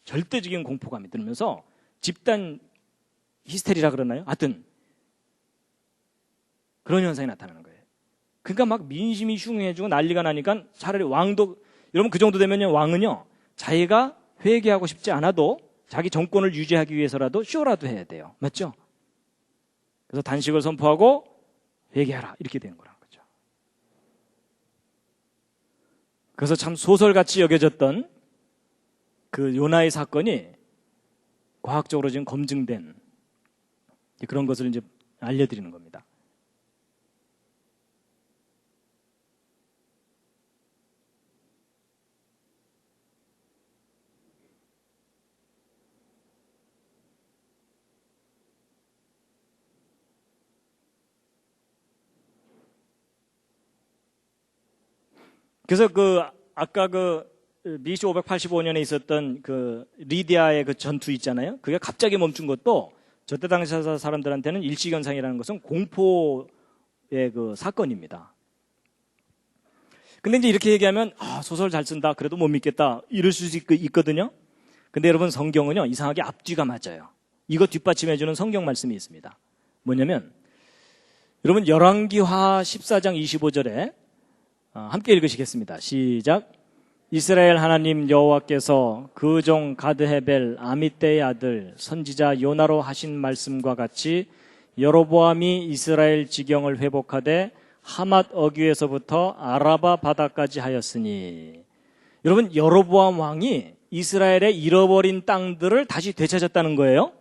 Speaker 1: 절대적인 공포감이 들면서 집단 히스테리라 그러나요? 하여튼 그런 현상이 나타나는 거예요. 그러니까 막 민심이 흉해지고 난리가 나니까 차라리 왕도 여러분 그 정도 되면요 왕은요 자기가 회개하고 싶지 않아도 자기 정권을 유지하기 위해서라도 쇼라도 해야 돼요. 맞죠? 그래서 단식을 선포하고 회개하라 이렇게 되는 거라는 거죠. 그래서 참 소설같이 여겨졌던 그 요나의 사건이 과학적으로 지금 검증된 그런 것을 이제 알려드리는 겁니다. 그래서 아까 BC 585년에 있었던 그 리디아의 그 전투 있잖아요. 그게 갑자기 멈춘 것도 저때 당시 사람들한테는 일시현상이라는 것은 공포의 그 사건입니다. 근데 이제 이렇게 얘기하면 소설 잘 쓴다. 그래도 못 믿겠다. 이럴 수 있거든요. 근데 여러분 성경은요 이상하게 앞뒤가 맞아요. 이거 뒷받침해주는 성경 말씀이 있습니다. 뭐냐면 여러분 열왕기하 14장 25절에 함께 읽으시겠습니다. 시작. 이스라엘 하나님 여호와께서 그 종 가드헤벨 아미떼의 아들 선지자 요나로 하신 말씀과 같이 여로보암이 이스라엘 지경을 회복하되 하맛 어귀에서부터 아라바 바다까지 하였으니. 여러분 여로보암 왕이 이스라엘의 잃어버린 땅들을 다시 되찾았다는 거예요.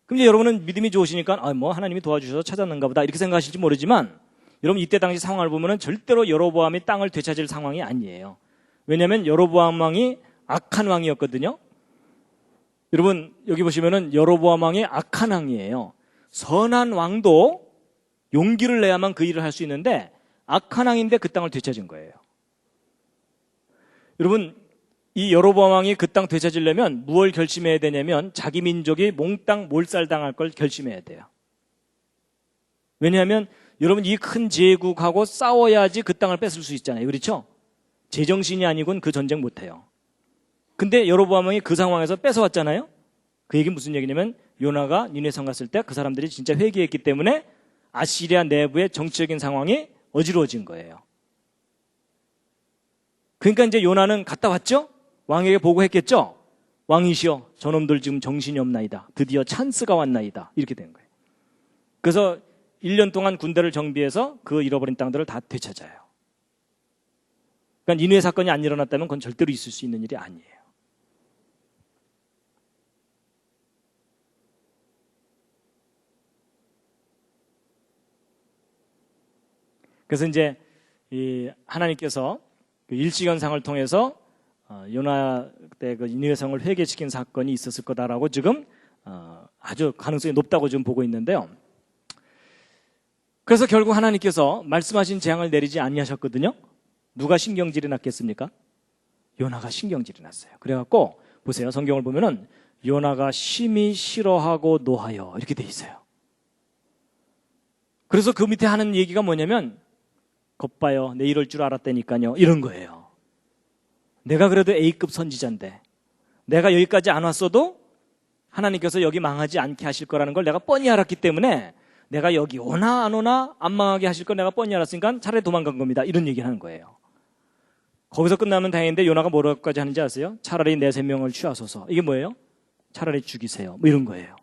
Speaker 1: 그럼 이제 여러분은 믿음이 좋으시니까 뭐 하나님이 도와주셔서 찾았는가 보다 이렇게 생각하실지 모르지만 여러분 이때 당시 상황을 보면은 절대로 여로보암이 땅을 되찾을 상황이 아니에요. 왜냐하면 여로보암 왕이 악한 왕이었거든요. 여러분 여기 보시면은 여로보암 왕이 악한 왕이에요. 선한 왕도 용기를 내야만 그 일을 할 수 있는데 악한 왕인데 그 땅을 되찾은 거예요. 여러분 이 여로보암 왕이 그 땅 되찾으려면 무엇을 결심해야 되냐면 자기 민족이 몽땅 몰살당할 걸 결심해야 돼요. 왜냐하면 여러분 이 큰 제국하고 싸워야지 그 땅을 뺏을 수 있잖아요. 그렇죠? 제정신이 아니고는 그 전쟁 못해요. 근데 여로보암 왕이 그 상황에서 뺏어왔잖아요. 그 얘기는 무슨 얘기냐면 요나가 니느웨성 갔을 때 그 사람들이 진짜 회개했기 때문에 아시리아 내부의 정치적인 상황이 어지러워진 거예요. 그러니까 이제 요나는 갔다 왔죠? 왕에게 보고했겠죠? 왕이시여 저놈들 지금 정신이 없나이다. 드디어 찬스가 왔나이다. 이렇게 된 거예요. 그래서 1년 동안 군대를 정비해서 그 잃어버린 땅들을 다 되찾아요. 그러니까 니느웨 사건이 안 일어났다면 그건 절대로 있을 수 있는 일이 아니에요. 그래서 이제 하나님께서 그 일시현상을 통해서 요나 때 그 니느웨 성을 회개시킨 사건이 있었을 거다라고 지금 아주 가능성이 높다고 지금 보고 있는데요. 그래서 결국 하나님께서 말씀하신 재앙을 내리지 아니하셨거든요. 누가 신경질이 났겠습니까? 요나가 신경질이 났어요. 그래갖고 보세요. 성경을 보면은 요나가 심히 싫어하고 노하여 이렇게 돼 있어요. 그래서 그 밑에 하는 얘기가 뭐냐면 겉봐요. 내 이럴 줄 알았다니까요. 이런 거예요. 내가 그래도 A급 선지자인데 내가 여기까지 안 왔어도 하나님께서 여기 망하지 않게 하실 거라는 걸 내가 뻔히 알았기 때문에 내가 여기 오나 안 오나 안 망하게 하실 걸 내가 뻔히 알았으니까 차라리 도망간 겁니다. 이런 얘기를 하는 거예요. 거기서 끝나면 다행인데 요나가 뭐라고까지 하는지 아세요? 차라리 내 생명을 취하소서. 이게 뭐예요? 차라리 죽이세요. 뭐 이런 거예요.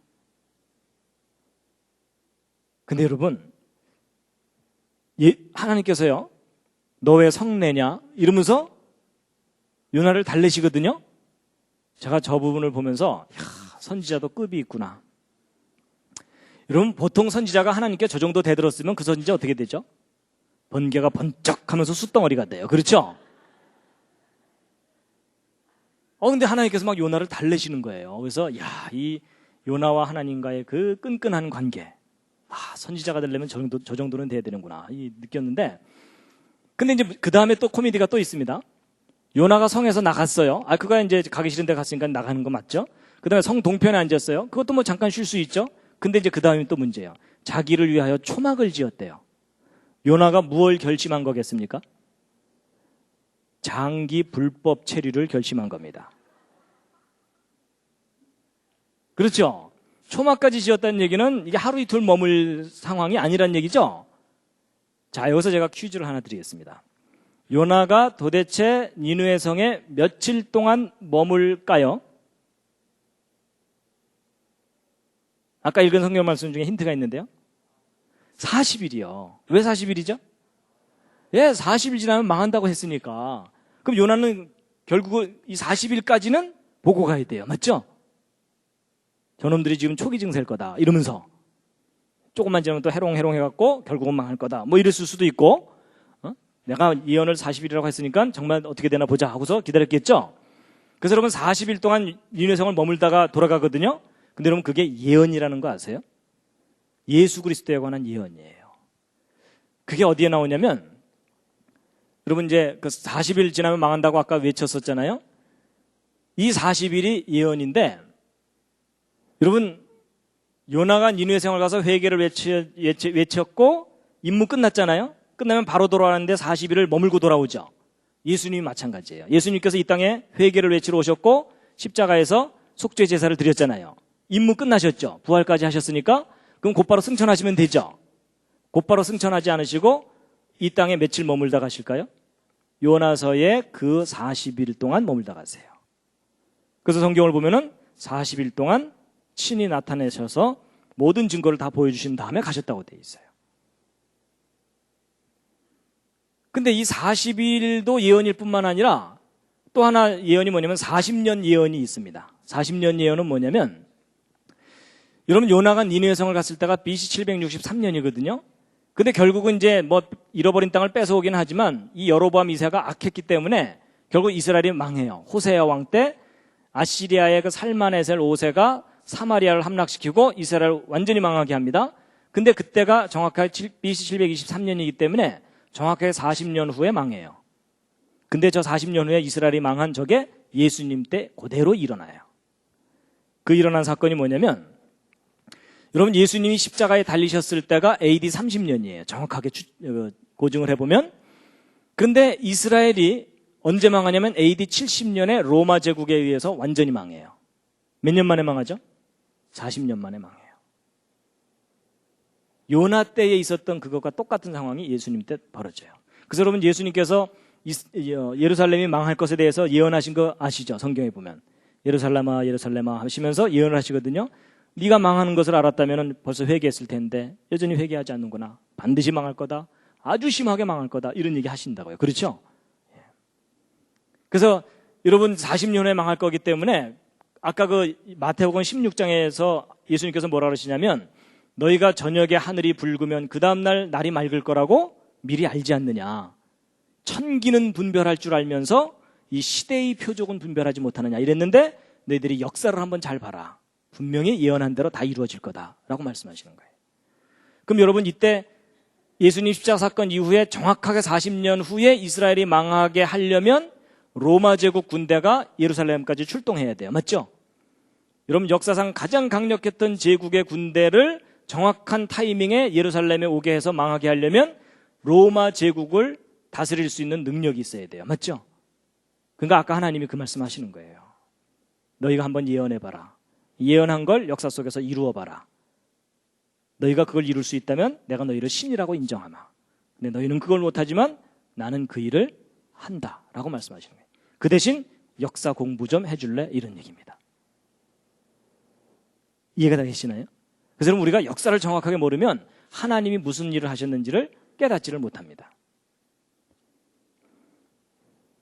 Speaker 1: 근데 여러분 하나님께서요 너 왜 성내냐 이러면서 요나를 달래시거든요. 제가 저 부분을 보면서 선지자도 급이 있구나. 여러분 보통 선지자가 하나님께 저 정도 대들었으면 그 선지자 어떻게 되죠? 번개가 번쩍하면서 숯덩어리가 돼요. 그렇죠? 근데 하나님께서 막 요나를 달래시는 거예요. 그래서 이 요나와 하나님과의 그 끈끈한 관계, 선지자가 되려면 저 정도는 돼야 되는구나 느꼈는데, 근데 이제 그 다음에 또 코미디가 또 있습니다. 요나가 성에서 나갔어요. 그가 이제 가기 싫은 데 갔으니까 나가는 거 맞죠? 그 다음에 성 동편에 앉았어요. 그것도 뭐 잠깐 쉴 수 있죠? 근데 이제 그 다음에 또 문제예요. 자기를 위하여 초막을 지었대요. 요나가 무엇을 결심한 거겠습니까? 장기 불법 체류를 결심한 겁니다. 그렇죠? 초막까지 지었다는 얘기는 이게 하루 이틀 머물 상황이 아니란 얘기죠? 자, 여기서 제가 퀴즈를 하나 드리겠습니다. 요나가 도대체 니느웨 성에 며칠 동안 머물까요? 아까 읽은 성경 말씀 중에 힌트가 있는데요. 40일이요. 왜 40일이죠? 40일 지나면 망한다고 했으니까. 그럼 요나는 결국 이 40일까지는 보고 가야 돼요. 맞죠? 저놈들이 지금 초기 증세일 거다. 이러면서. 조금만 지나면 또 해롱해롱 해갖고 결국은 망할 거다. 뭐 이랬을 수도 있고, 내가 예언을 40일이라고 했으니까 정말 어떻게 되나 보자 하고서 기다렸겠죠? 그래서 여러분 40일 동안 니느웨 성을 머물다가 돌아가거든요? 근데 여러분 그게 예언이라는 거 아세요? 예수 그리스도에 관한 예언이에요. 그게 어디에 나오냐면, 여러분 이제 그 40일 지나면 망한다고 아까 외쳤었잖아요? 이 40일이 예언인데, 여러분 요나가 니느웨 성을 가서 회개를 외쳤고 임무 끝났잖아요? 끝나면 바로 돌아가는데 40일을 머물고 돌아오죠. 예수님이 마찬가지예요. 예수님께서 이 땅에 회개를 외치러 오셨고 십자가에서 속죄 제사를 드렸잖아요. 임무 끝나셨죠. 부활까지 하셨으니까 그럼 곧바로 승천하시면 되죠. 곧바로 승천하지 않으시고 이 땅에 며칠 머물다 가실까요? 요나서에 그 40일 동안 머물다 가세요. 그래서 성경을 보면은 40일 동안 친히 나타내셔서 모든 증거를 다 보여주신 다음에 가셨다고 돼 있어요. 근데 이 40일도 예언일 뿐만 아니라 또 하나 예언이 뭐냐면 40년 예언이 있습니다. 40년 예언은 뭐냐면, 여러분 요나가 니느웨 성을 갔을 때가 BC 763년이거든요. 근데 결국은 이제 뭐 잃어버린 땅을 뺏어오긴 하지만 이 여로보암 2세가 악했기 때문에 결국 이스라엘이 망해요. 호세아 왕 때 아시리아의 그 살마네셀 5세가 사마리아를 함락시키고 이스라엘을 완전히 망하게 합니다. 근데 그때가 정확하게 BC 723년이기 때문에 정확하게 40년 후에 망해요. 근데 저 40년 후에 이스라엘이 망한 저게 예수님 때 그대로 일어나요. 그 일어난 사건이 뭐냐면, 여러분 예수님이 십자가에 달리셨을 때가 AD 30년이에요. 정확하게 고증을 해보면. 근데 이스라엘이 언제 망하냐면 AD 70년에 로마 제국에 의해서 완전히 망해요. 몇 년 만에 망하죠? 40년 만에 망해요. 요나 때에 있었던 그것과 똑같은 상황이 예수님 때 벌어져요. 그래서 여러분 예수님께서 예루살렘이 망할 것에 대해서 예언하신 거 아시죠? 성경에 보면 예루살렘아 예루살렘아 하시면서 예언을 하시거든요. 네가 망하는 것을 알았다면 벌써 회개했을 텐데 여전히 회개하지 않는구나. 반드시 망할 거다. 아주 심하게 망할 거다. 이런 얘기 하신다고요. 그렇죠? 그래서 여러분 40년 후에 망할 거기 때문에 아까 그 마태복음 16장에서 예수님께서 뭐라 그러시냐면 너희가 저녁에 하늘이 붉으면 그 다음날 날이 맑을 거라고 미리 알지 않느냐. 천기는 분별할 줄 알면서 이 시대의 표적은 분별하지 못하느냐 이랬는데 너희들이 역사를 한번 잘 봐라. 분명히 예언한 대로 다 이루어질 거다라고 말씀하시는 거예요. 그럼 여러분 이때 예수님 십자가 사건 이후에 정확하게 40년 후에 이스라엘이 망하게 하려면 로마 제국 군대가 예루살렘까지 출동해야 돼요. 맞죠? 여러분 역사상 가장 강력했던 제국의 군대를 정확한 타이밍에 예루살렘에 오게 해서 망하게 하려면 로마 제국을 다스릴 수 있는 능력이 있어야 돼요. 맞죠? 그러니까 아까 하나님이 그 말씀하시는 거예요. 너희가 한번 예언해봐라. 예언한 걸 역사 속에서 이루어봐라. 너희가 그걸 이룰 수 있다면 내가 너희를 신이라고 인정하마. 근데 너희는 그걸 못하지만 나는 그 일을 한다라고 말씀하시는 거예요. 그 대신 역사 공부 좀 해줄래? 이런 얘기입니다. 이해가 다 되시나요? 그래서 여러분 우리가 역사를 정확하게 모르면 하나님이 무슨 일을 하셨는지를 깨닫지를 못합니다.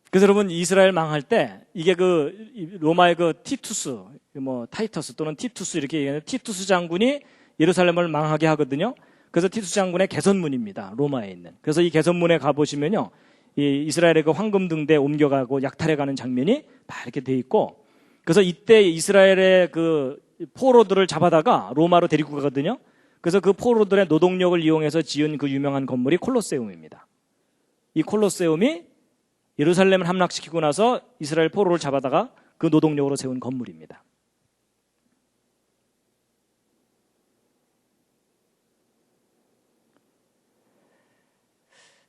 Speaker 1: 그래서 여러분 이스라엘 망할 때 이게 그 로마의 그 티투스, 뭐 타이터스 또는 티투스 이렇게 얘기하는데 티투스 장군이 예루살렘을 망하게 하거든요. 그래서 티투스 장군의 개선문입니다. 로마에 있는. 그래서 이 개선문에 가보시면요. 이 이스라엘의 그 황금 등대에 옮겨가고 약탈해가는 장면이 다 이렇게 돼 있고 그래서 이때 이스라엘의 그 포로들을 잡아다가 로마로 데리고 가거든요. 그래서 그 포로들의 노동력을 이용해서 지은 그 유명한 건물이 콜로세움입니다. 이 콜로세움이 예루살렘을 함락시키고 나서 이스라엘 포로를 잡아다가 그 노동력으로 세운 건물입니다.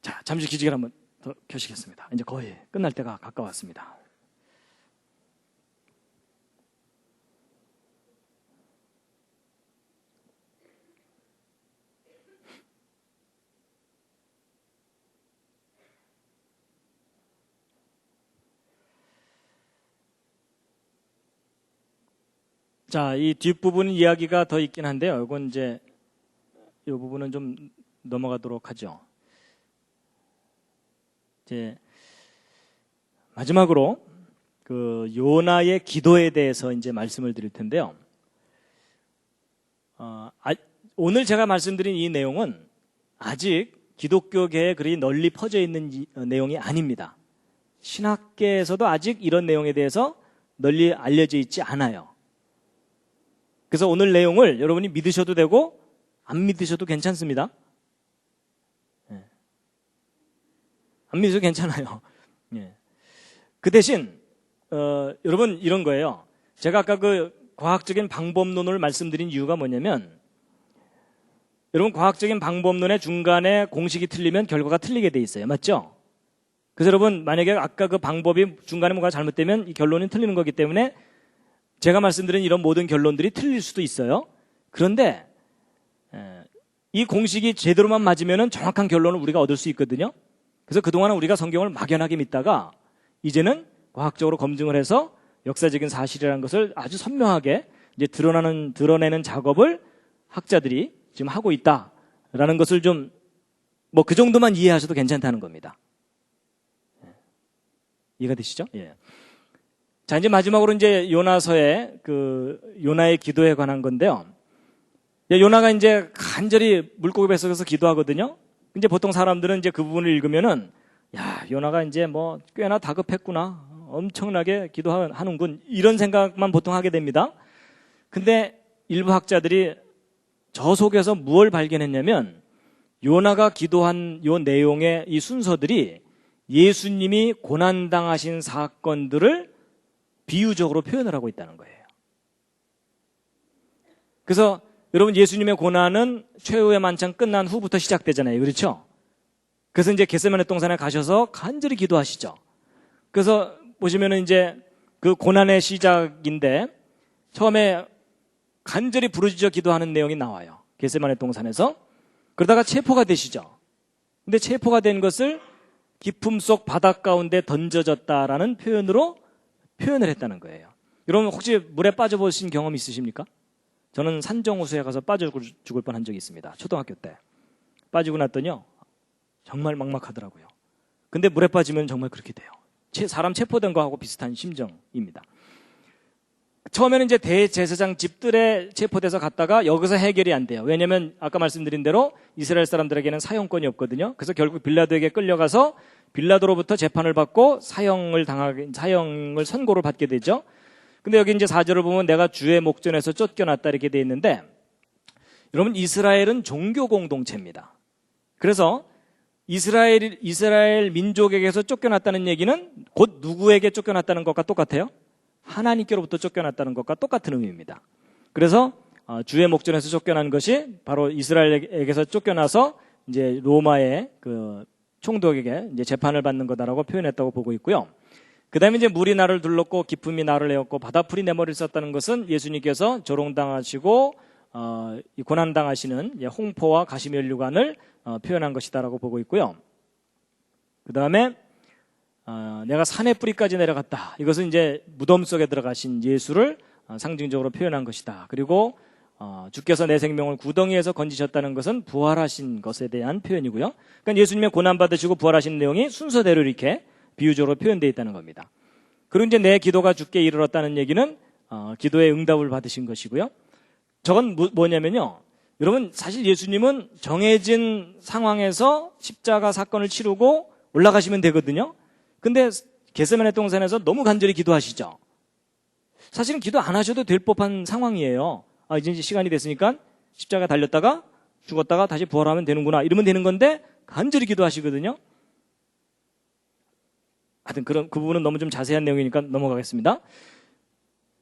Speaker 1: 자, 잠시 기지개를 한번 더 켜시겠습니다. 이제 거의 끝날 때가 가까웠습니다. 자, 이 뒷부분 이야기가 더 있긴 한데요. 이건 이제 이 부분은 좀 넘어가도록 하죠. 이제 마지막으로 그 요나의 기도에 대해서 이제 말씀을 드릴 텐데요. 오늘 제가 말씀드린 이 내용은 아직 기독교계에 그리 널리 퍼져 있는 내용이 아닙니다. 신학계에서도 아직 이런 내용에 대해서 널리 알려져 있지 않아요. 그래서 오늘 내용을 여러분이 믿으셔도 되고 안 믿으셔도 괜찮습니다. 안 믿으셔도 괜찮아요. 그 대신 여러분 이런 거예요. 제가 아까 그 과학적인 방법론을 말씀드린 이유가 뭐냐면 여러분 과학적인 방법론의 중간에 공식이 틀리면 결과가 틀리게 돼 있어요. 맞죠? 그래서 여러분 만약에 아까 그 방법이 중간에 뭔가 잘못되면 이 결론이 틀리는 거기 때문에 제가 말씀드린 이런 모든 결론들이 틀릴 수도 있어요. 그런데 이 공식이 제대로만 맞으면 정확한 결론을 우리가 얻을 수 있거든요. 그래서 그동안은 우리가 성경을 막연하게 믿다가 이제는 과학적으로 검증을 해서 역사적인 사실이라는 것을 아주 선명하게 이제 드러내는 작업을 학자들이 지금 하고 있다라는 것을 좀 뭐 그 정도만 이해하셔도 괜찮다는 겁니다. 이해가 되시죠? 예. 자, 이제 마지막으로 이제 요나서의 그 요나의 기도에 관한 건데요. 요나가 이제 간절히 물고기 뱃속에서 기도하거든요. 이제 보통 사람들은 이제 그 부분을 읽으면은 야, 요나가 이제 뭐 꽤나 다급했구나. 엄청나게 기도하는군. 이런 생각만 보통 하게 됩니다. 근데 일부 학자들이 저 속에서 무엇을 발견했냐면 요나가 기도한 요 내용의 이 순서들이 예수님이 고난당하신 사건들을 비유적으로 표현을 하고 있다는 거예요. 그래서 여러분 예수님의 고난은 최후의 만찬 끝난 후부터 시작되잖아요. 그렇죠? 그래서 이제 겟세마네 동산에 가셔서 간절히 기도하시죠. 그래서 보시면은 이제 그 고난의 시작인데 처음에 간절히 부르짖어 기도하는 내용이 나와요. 겟세마네 동산에서. 그러다가 체포가 되시죠. 근데 체포가 된 것을 깊음 속 바닷 가운데 던져졌다라는 표현으로 표현을 했다는 거예요. 여러분 혹시 물에 빠져보신 경험 있으십니까? 저는 산정호수에 가서 빠져 죽을 뻔한 적이 있습니다. 초등학교 때. 빠지고 났더니요. 정말 막막하더라고요. 근데 물에 빠지면 정말 그렇게 돼요. 사람 체포된 거하고 비슷한 심정입니다. 처음에는 이제 대제사장 집들에 체포돼서 갔다가 여기서 해결이 안 돼요. 왜냐하면 아까 말씀드린 대로 이스라엘 사람들에게는 사형권이 없거든요. 그래서 결국 빌라도에게 끌려가서 빌라도로부터 재판을 받고 사형을 선고를 받게 되죠. 근데 여기 이제 4절을 보면 내가 주의 목전에서 쫓겨났다 이렇게 돼 있는데 여러분 이스라엘은 종교 공동체입니다. 그래서 이스라엘 민족에게서 쫓겨났다는 얘기는 곧 누구에게 쫓겨났다는 것과 똑같아요? 하나님께로부터 쫓겨났다는 것과 똑같은 의미입니다. 그래서 주의 목전에서 쫓겨난 것이 바로 이스라엘에게서 쫓겨나서 이제 로마의 그 총독에게 이제 재판을 받는 거다라고 표현했다고 보고 있고요. 그 다음에 이제 물이 나를 둘렀고 기품이 나를 내었고 바다풀이 내 머리를 썼다는 것은 예수님께서 조롱당하시고 고난당하시는 홍포와 가시면류관을 표현한 것이다라고 보고 있고요. 그 다음에 내가 산의 뿌리까지 내려갔다. 이것은 이제 무덤 속에 들어가신 예수를 상징적으로 표현한 것이다. 그리고 주께서 내 생명을 구덩이에서 건지셨다는 것은 부활하신 것에 대한 표현이고요. 그러니까 예수님의 고난받으시고 부활하신 내용이 순서대로 이렇게 비유적으로 표현되어 있다는 겁니다. 그리고 이제 내 기도가 주께 이르렀다는 얘기는 기도의 응답을 받으신 것이고요. 저건 뭐냐면요. 여러분 사실 예수님은 정해진 상황에서 십자가 사건을 치르고 올라가시면 되거든요. 근데 겟세마네 동산에서 너무 간절히 기도하시죠. 사실은 기도 안 하셔도 될 법한 상황이에요. 이제 시간이 됐으니까 십자가 달렸다가 죽었다가 다시 부활하면 되는구나 이러면 되는 건데 간절히 기도하시거든요. 하여튼 그 부분은 너무 좀 자세한 내용이니까 넘어가겠습니다.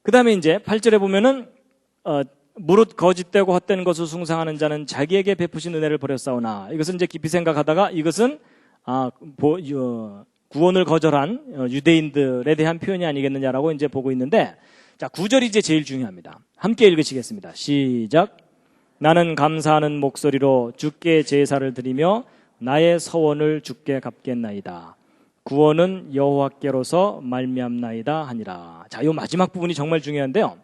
Speaker 1: 그 다음에 이제 8절에 보면은 무릇 거짓되고 헛된 것을 숭상하는 자는 자기에게 베푸신 은혜를 버렸사오나 이것은 이제 깊이 생각하다가 이것은 구원을 거절한 유대인들에 대한 표현이 아니겠느냐라고 이제 보고 있는데 자 9절이 이제 제일 중요합니다. 함께 읽으시겠습니다. 시작. 나는 감사하는 목소리로 주께 제사를 드리며 나의 서원을 주께 갚겠나이다. 구원은 여호와께로서 말미암나이다 하니라. 자, 이 마지막 부분이 정말 중요한데요.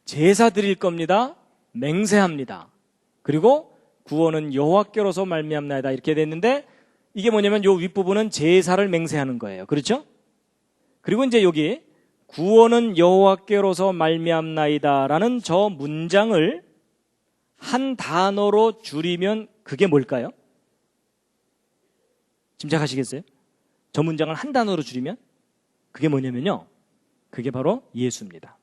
Speaker 1: 제사 드릴 겁니다. 맹세합니다. 그리고 구원은 여호와께로서 말미암나이다 이렇게 됐는데 이게 뭐냐면 요 윗부분은 제사를 맹세하는 거예요. 그렇죠? 그리고 이제 여기 구원은 여호와께로서 말미암나이다라는 저 문장을 한 단어로 줄이면 그게 뭘까요? 짐작하시겠어요? 저 문장을 한 단어로 줄이면 그게 뭐냐면요. 그게 바로 예수입니다.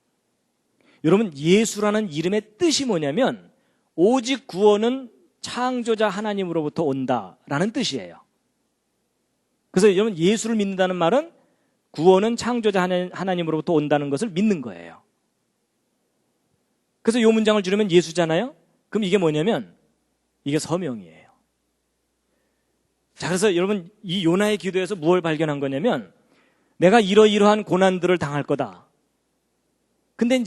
Speaker 1: 여러분 예수라는 이름의 뜻이 뭐냐면 오직 구원은 창조자 하나님으로부터 온다라는 뜻이에요. 그래서 여러분 예수를 믿는다는 말은 구원은 창조자 하나님으로부터 온다는 것을 믿는 거예요. 그래서 이 문장을 줄이면 예수잖아요. 그럼 이게 뭐냐면 이게 서명이에요. 자, 그래서 여러분 이 요나의 기도에서 무엇을 발견한 거냐면 내가 이러이러한 고난들을 당할 거다. 근데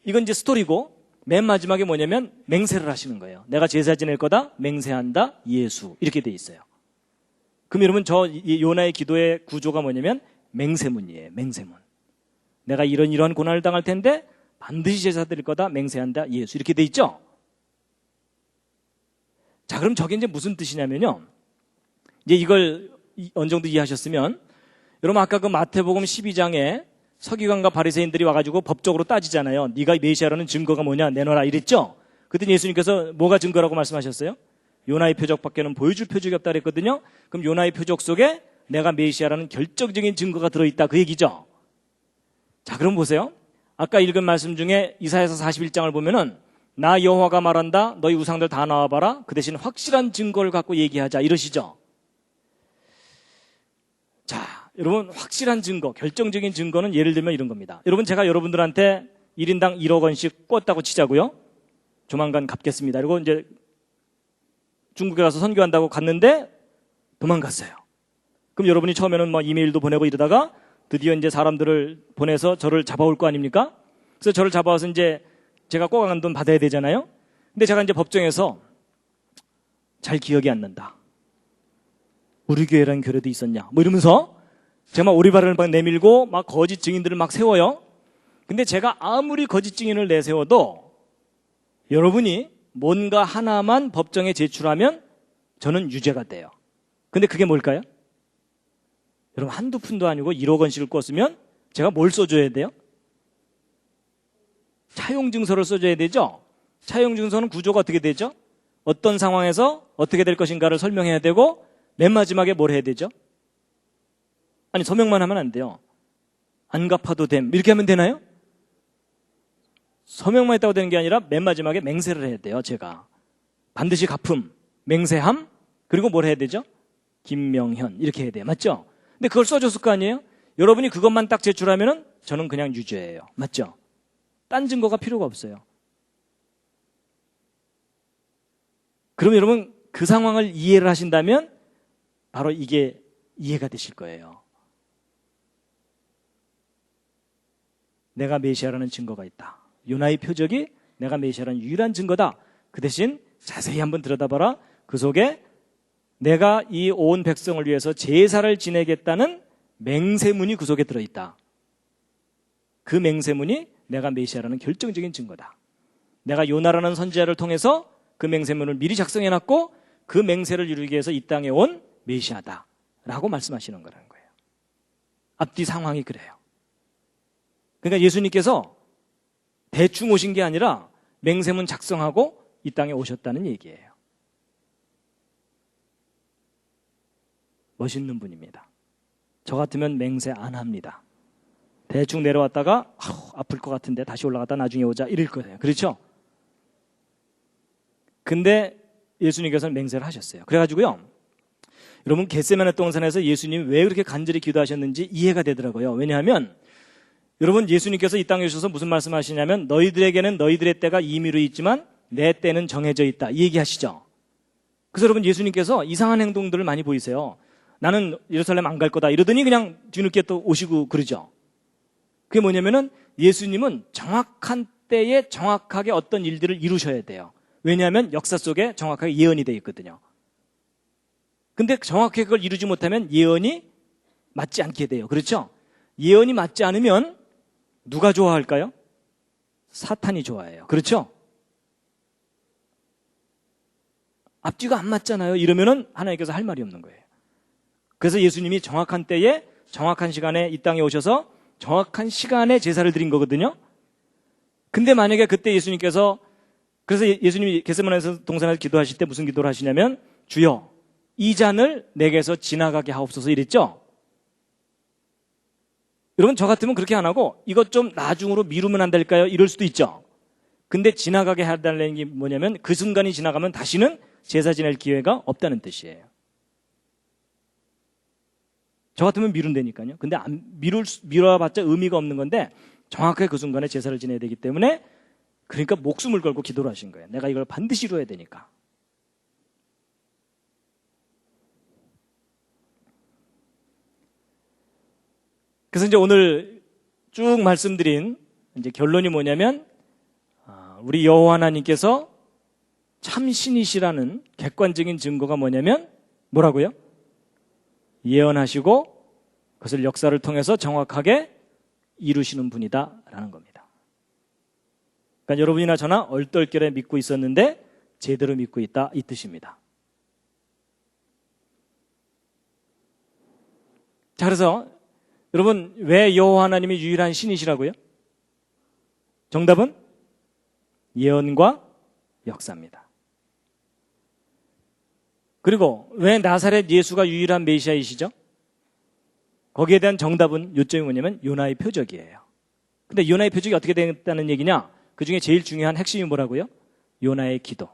Speaker 1: 이건 이제 스토리고 맨 마지막에 뭐냐면 맹세를 하시는 거예요. 내가 제사 지낼 거다. 맹세한다. 예수. 이렇게 돼 있어요. 그럼 여러분 저 요나의 기도의 구조가 뭐냐면 맹세문이에요. 맹세문. 내가 이러한 고난을 당할 텐데 반드시 제사 드릴 거다. 맹세한다. 예수. 이렇게 돼 있죠? 자, 그럼 저게 이제 무슨 뜻이냐면요. 이제 이걸 어느 정도 이해하셨으면 여러분 아까 그 마태복음 12장에 서기관과 바리새인들이 와가지고 법적으로 따지잖아요. 네가 메시아라는 증거가 뭐냐 내놔라 이랬죠. 그때 예수님께서 뭐가 증거라고 말씀하셨어요? 요나의 표적밖에는 보여줄 표적이 없다 그랬거든요. 그럼 요나의 표적 속에 내가 메시아라는 결정적인 증거가 들어있다 그 얘기죠. 자, 그럼 보세요. 아까 읽은 말씀 중에 이사야서 41장을 보면은 나 여호와가 말한다. 너희 우상들 다 나와봐라. 그 대신 확실한 증거를 갖고 얘기하자 이러시죠. 자, 여러분 확실한 증거, 결정적인 증거는 예를 들면 이런 겁니다. 여러분 제가 여러분들한테 1인당 1억 원씩 꿨다고 치자고요. 조만간 갚겠습니다. 그리고 이제 중국에 가서 선교한다고 갔는데 도망갔어요. 그럼 여러분이 처음에는 뭐 이메일도 보내고 이러다가 드디어 이제 사람들을 보내서 저를 잡아올 거 아닙니까? 그래서 저를 잡아와서 이제 제가 꿔간 돈 받아야 되잖아요. 근데 제가 이제 법정에서 잘 기억이 안 난다. 우리 교회라는 교회도 있었냐? 뭐 이러면서 제가 막 오리발을 막 내밀고 막 거짓 증인들을 막 세워요. 근데 제가 아무리 거짓 증인을 내세워도 여러분이 뭔가 하나만 법정에 제출하면 저는 유죄가 돼요. 근데 그게 뭘까요? 여러분 한두 푼도 아니고 1억 원씩을 꿨으면 제가 뭘 써줘야 돼요? 차용증서를 써줘야 되죠. 차용증서는 구조가 어떻게 되죠? 어떤 상황에서 어떻게 될 것인가를 설명해야 되고 맨 마지막에 뭘 해야 되죠? 아니 서명만 하면 안 돼요. 안 갚아도 됨 이렇게 하면 되나요? 서명만 했다고 되는 게 아니라 맨 마지막에 맹세를 해야 돼요. 제가 반드시 갚음, 맹세함, 그리고 뭘 해야 되죠? 김명현 이렇게 해야 돼요. 맞죠? 근데 그걸 써줬을 거 아니에요? 여러분이 그것만 딱 제출하면은 저는 그냥 유죄예요. 맞죠? 딴 증거가 필요가 없어요. 그럼 여러분 그 상황을 이해를 하신다면 바로 이게 이해가 되실 거예요. 내가 메시아라는 증거가 있다. 요나의 표적이 내가 메시아라는 유일한 증거다. 그 대신 자세히 한번 들여다봐라. 그 속에 내가 이 온 백성을 위해서 제사를 지내겠다는 맹세문이 그 속에 들어있다. 그 맹세문이 내가 메시아라는 결정적인 증거다. 내가 요나라는 선지자를 통해서 그 맹세문을 미리 작성해놨고 그 맹세를 이루기 위해서 이 땅에 온 메시아다 라고 말씀하시는 거라는 거예요. 앞뒤 상황이 그래요. 그러니까 예수님께서 대충 오신 게 아니라 맹세문 작성하고 이 땅에 오셨다는 얘기예요. 멋있는 분입니다. 저 같으면 맹세 안 합니다. 대충 내려왔다가 아플 것 같은데 다시 올라갔다 나중에 오자 이럴 거예요. 그렇죠? 근데 예수님께서는 맹세를 하셨어요. 그래가지고요, 여러분 겟세마네 동산에서 예수님이 왜 그렇게 간절히 기도하셨는지 이해가 되더라고요. 왜냐하면 여러분 예수님께서 이 땅에 오셔서 무슨 말씀하시냐면 너희들에게는 너희들의 때가 임의로 있지만 내 때는 정해져 있다 이 얘기하시죠. 그래서 여러분 예수님께서 이상한 행동들을 많이 보이세요. 나는 예루살렘 안 갈 거다 이러더니 그냥 뒤늦게 또 오시고 그러죠. 그게 뭐냐면은 예수님은 정확한 때에 정확하게 어떤 일들을 이루셔야 돼요. 왜냐하면 역사 속에 정확하게 예언이 되어 있거든요. 근데 정확하게 그걸 이루지 못하면 예언이 맞지 않게 돼요. 그렇죠? 예언이 맞지 않으면 누가 좋아할까요? 사탄이 좋아해요. 그렇죠? 앞뒤가 안 맞잖아요. 이러면은 하나님께서 할 말이 없는 거예요. 그래서 예수님이 정확한 때에 정확한 시간에 이 땅에 오셔서 정확한 시간에 제사를 드린 거거든요. 근데 만약에 그때 예수님께서 그래서 예수님이 겟세마네 동산에서 기도하실 때 무슨 기도를 하시냐면 주여 이 잔을 내게서 지나가게 하옵소서 이랬죠. 여러분 저 같으면 그렇게 안 하고 이것 좀 나중으로 미루면 안 될까요? 이럴 수도 있죠. 근데 지나가게 해달라는 게 뭐냐면 그 순간이 지나가면 다시는 제사 지낼 기회가 없다는 뜻이에요. 저 같으면 미룬다니까요. 근데 미뤄봤자 의미가 없는 건데 정확하게 그 순간에 제사를 지내야 되기 때문에 그러니까 목숨을 걸고 기도를 하신 거예요. 내가 이걸 반드시 이루어야 되니까. 그래서 이제 오늘 쭉 말씀드린 이제 결론이 뭐냐면 우리 여호와 하나님께서 참신이시라는 객관적인 증거가 뭐냐면 뭐라고요? 예언하시고 그것을 역사를 통해서 정확하게 이루시는 분이다라는 겁니다. 그러니까 여러분이나 저나 얼떨결에 믿고 있었는데 제대로 믿고 있다 이 뜻입니다. 자, 그래서 여러분 왜 여호와 하나님이 유일한 신이시라고요? 정답은 예언과 역사입니다. 그리고 왜 나사렛 예수가 유일한 메시아이시죠? 거기에 대한 정답은 요점이 뭐냐면 요나의 표적이에요. 근데 요나의 표적이 어떻게 됐다는 얘기냐? 그 중에 제일 중요한 핵심이 뭐라고요? 요나의 기도.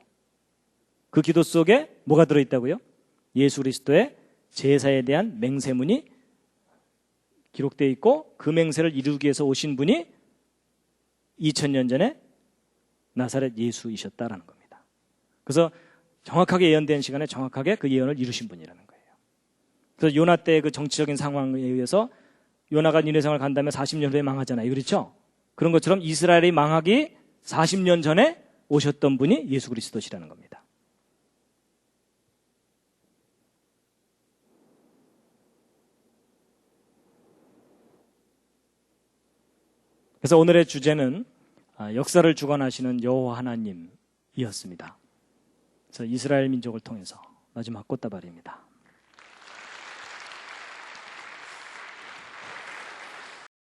Speaker 1: 그 기도 속에 뭐가 들어있다고요? 예수 그리스도의 제사에 대한 맹세문이 기록되어 있고 그 맹세를 이루기 위해서 오신 분이 2000년 전에 나사렛 예수이셨다라는 겁니다. 그래서 정확하게 예언된 시간에 정확하게 그 예언을 이루신 분이라는 거예요. 그래서 요나 때의 그 정치적인 상황에 의해서 요나가 니느웨성을 간 다음에 40년 후에 망하잖아요. 그렇죠? 그런 것처럼 이스라엘이 망하기 40년 전에 오셨던 분이 예수 그리스도시라는 겁니다. 그래서 오늘의 주제는 역사를 주관하시는 여호와 하나님이었습니다. 그래서 이스라엘 민족을 통해서 마지막 꽃다발입니다.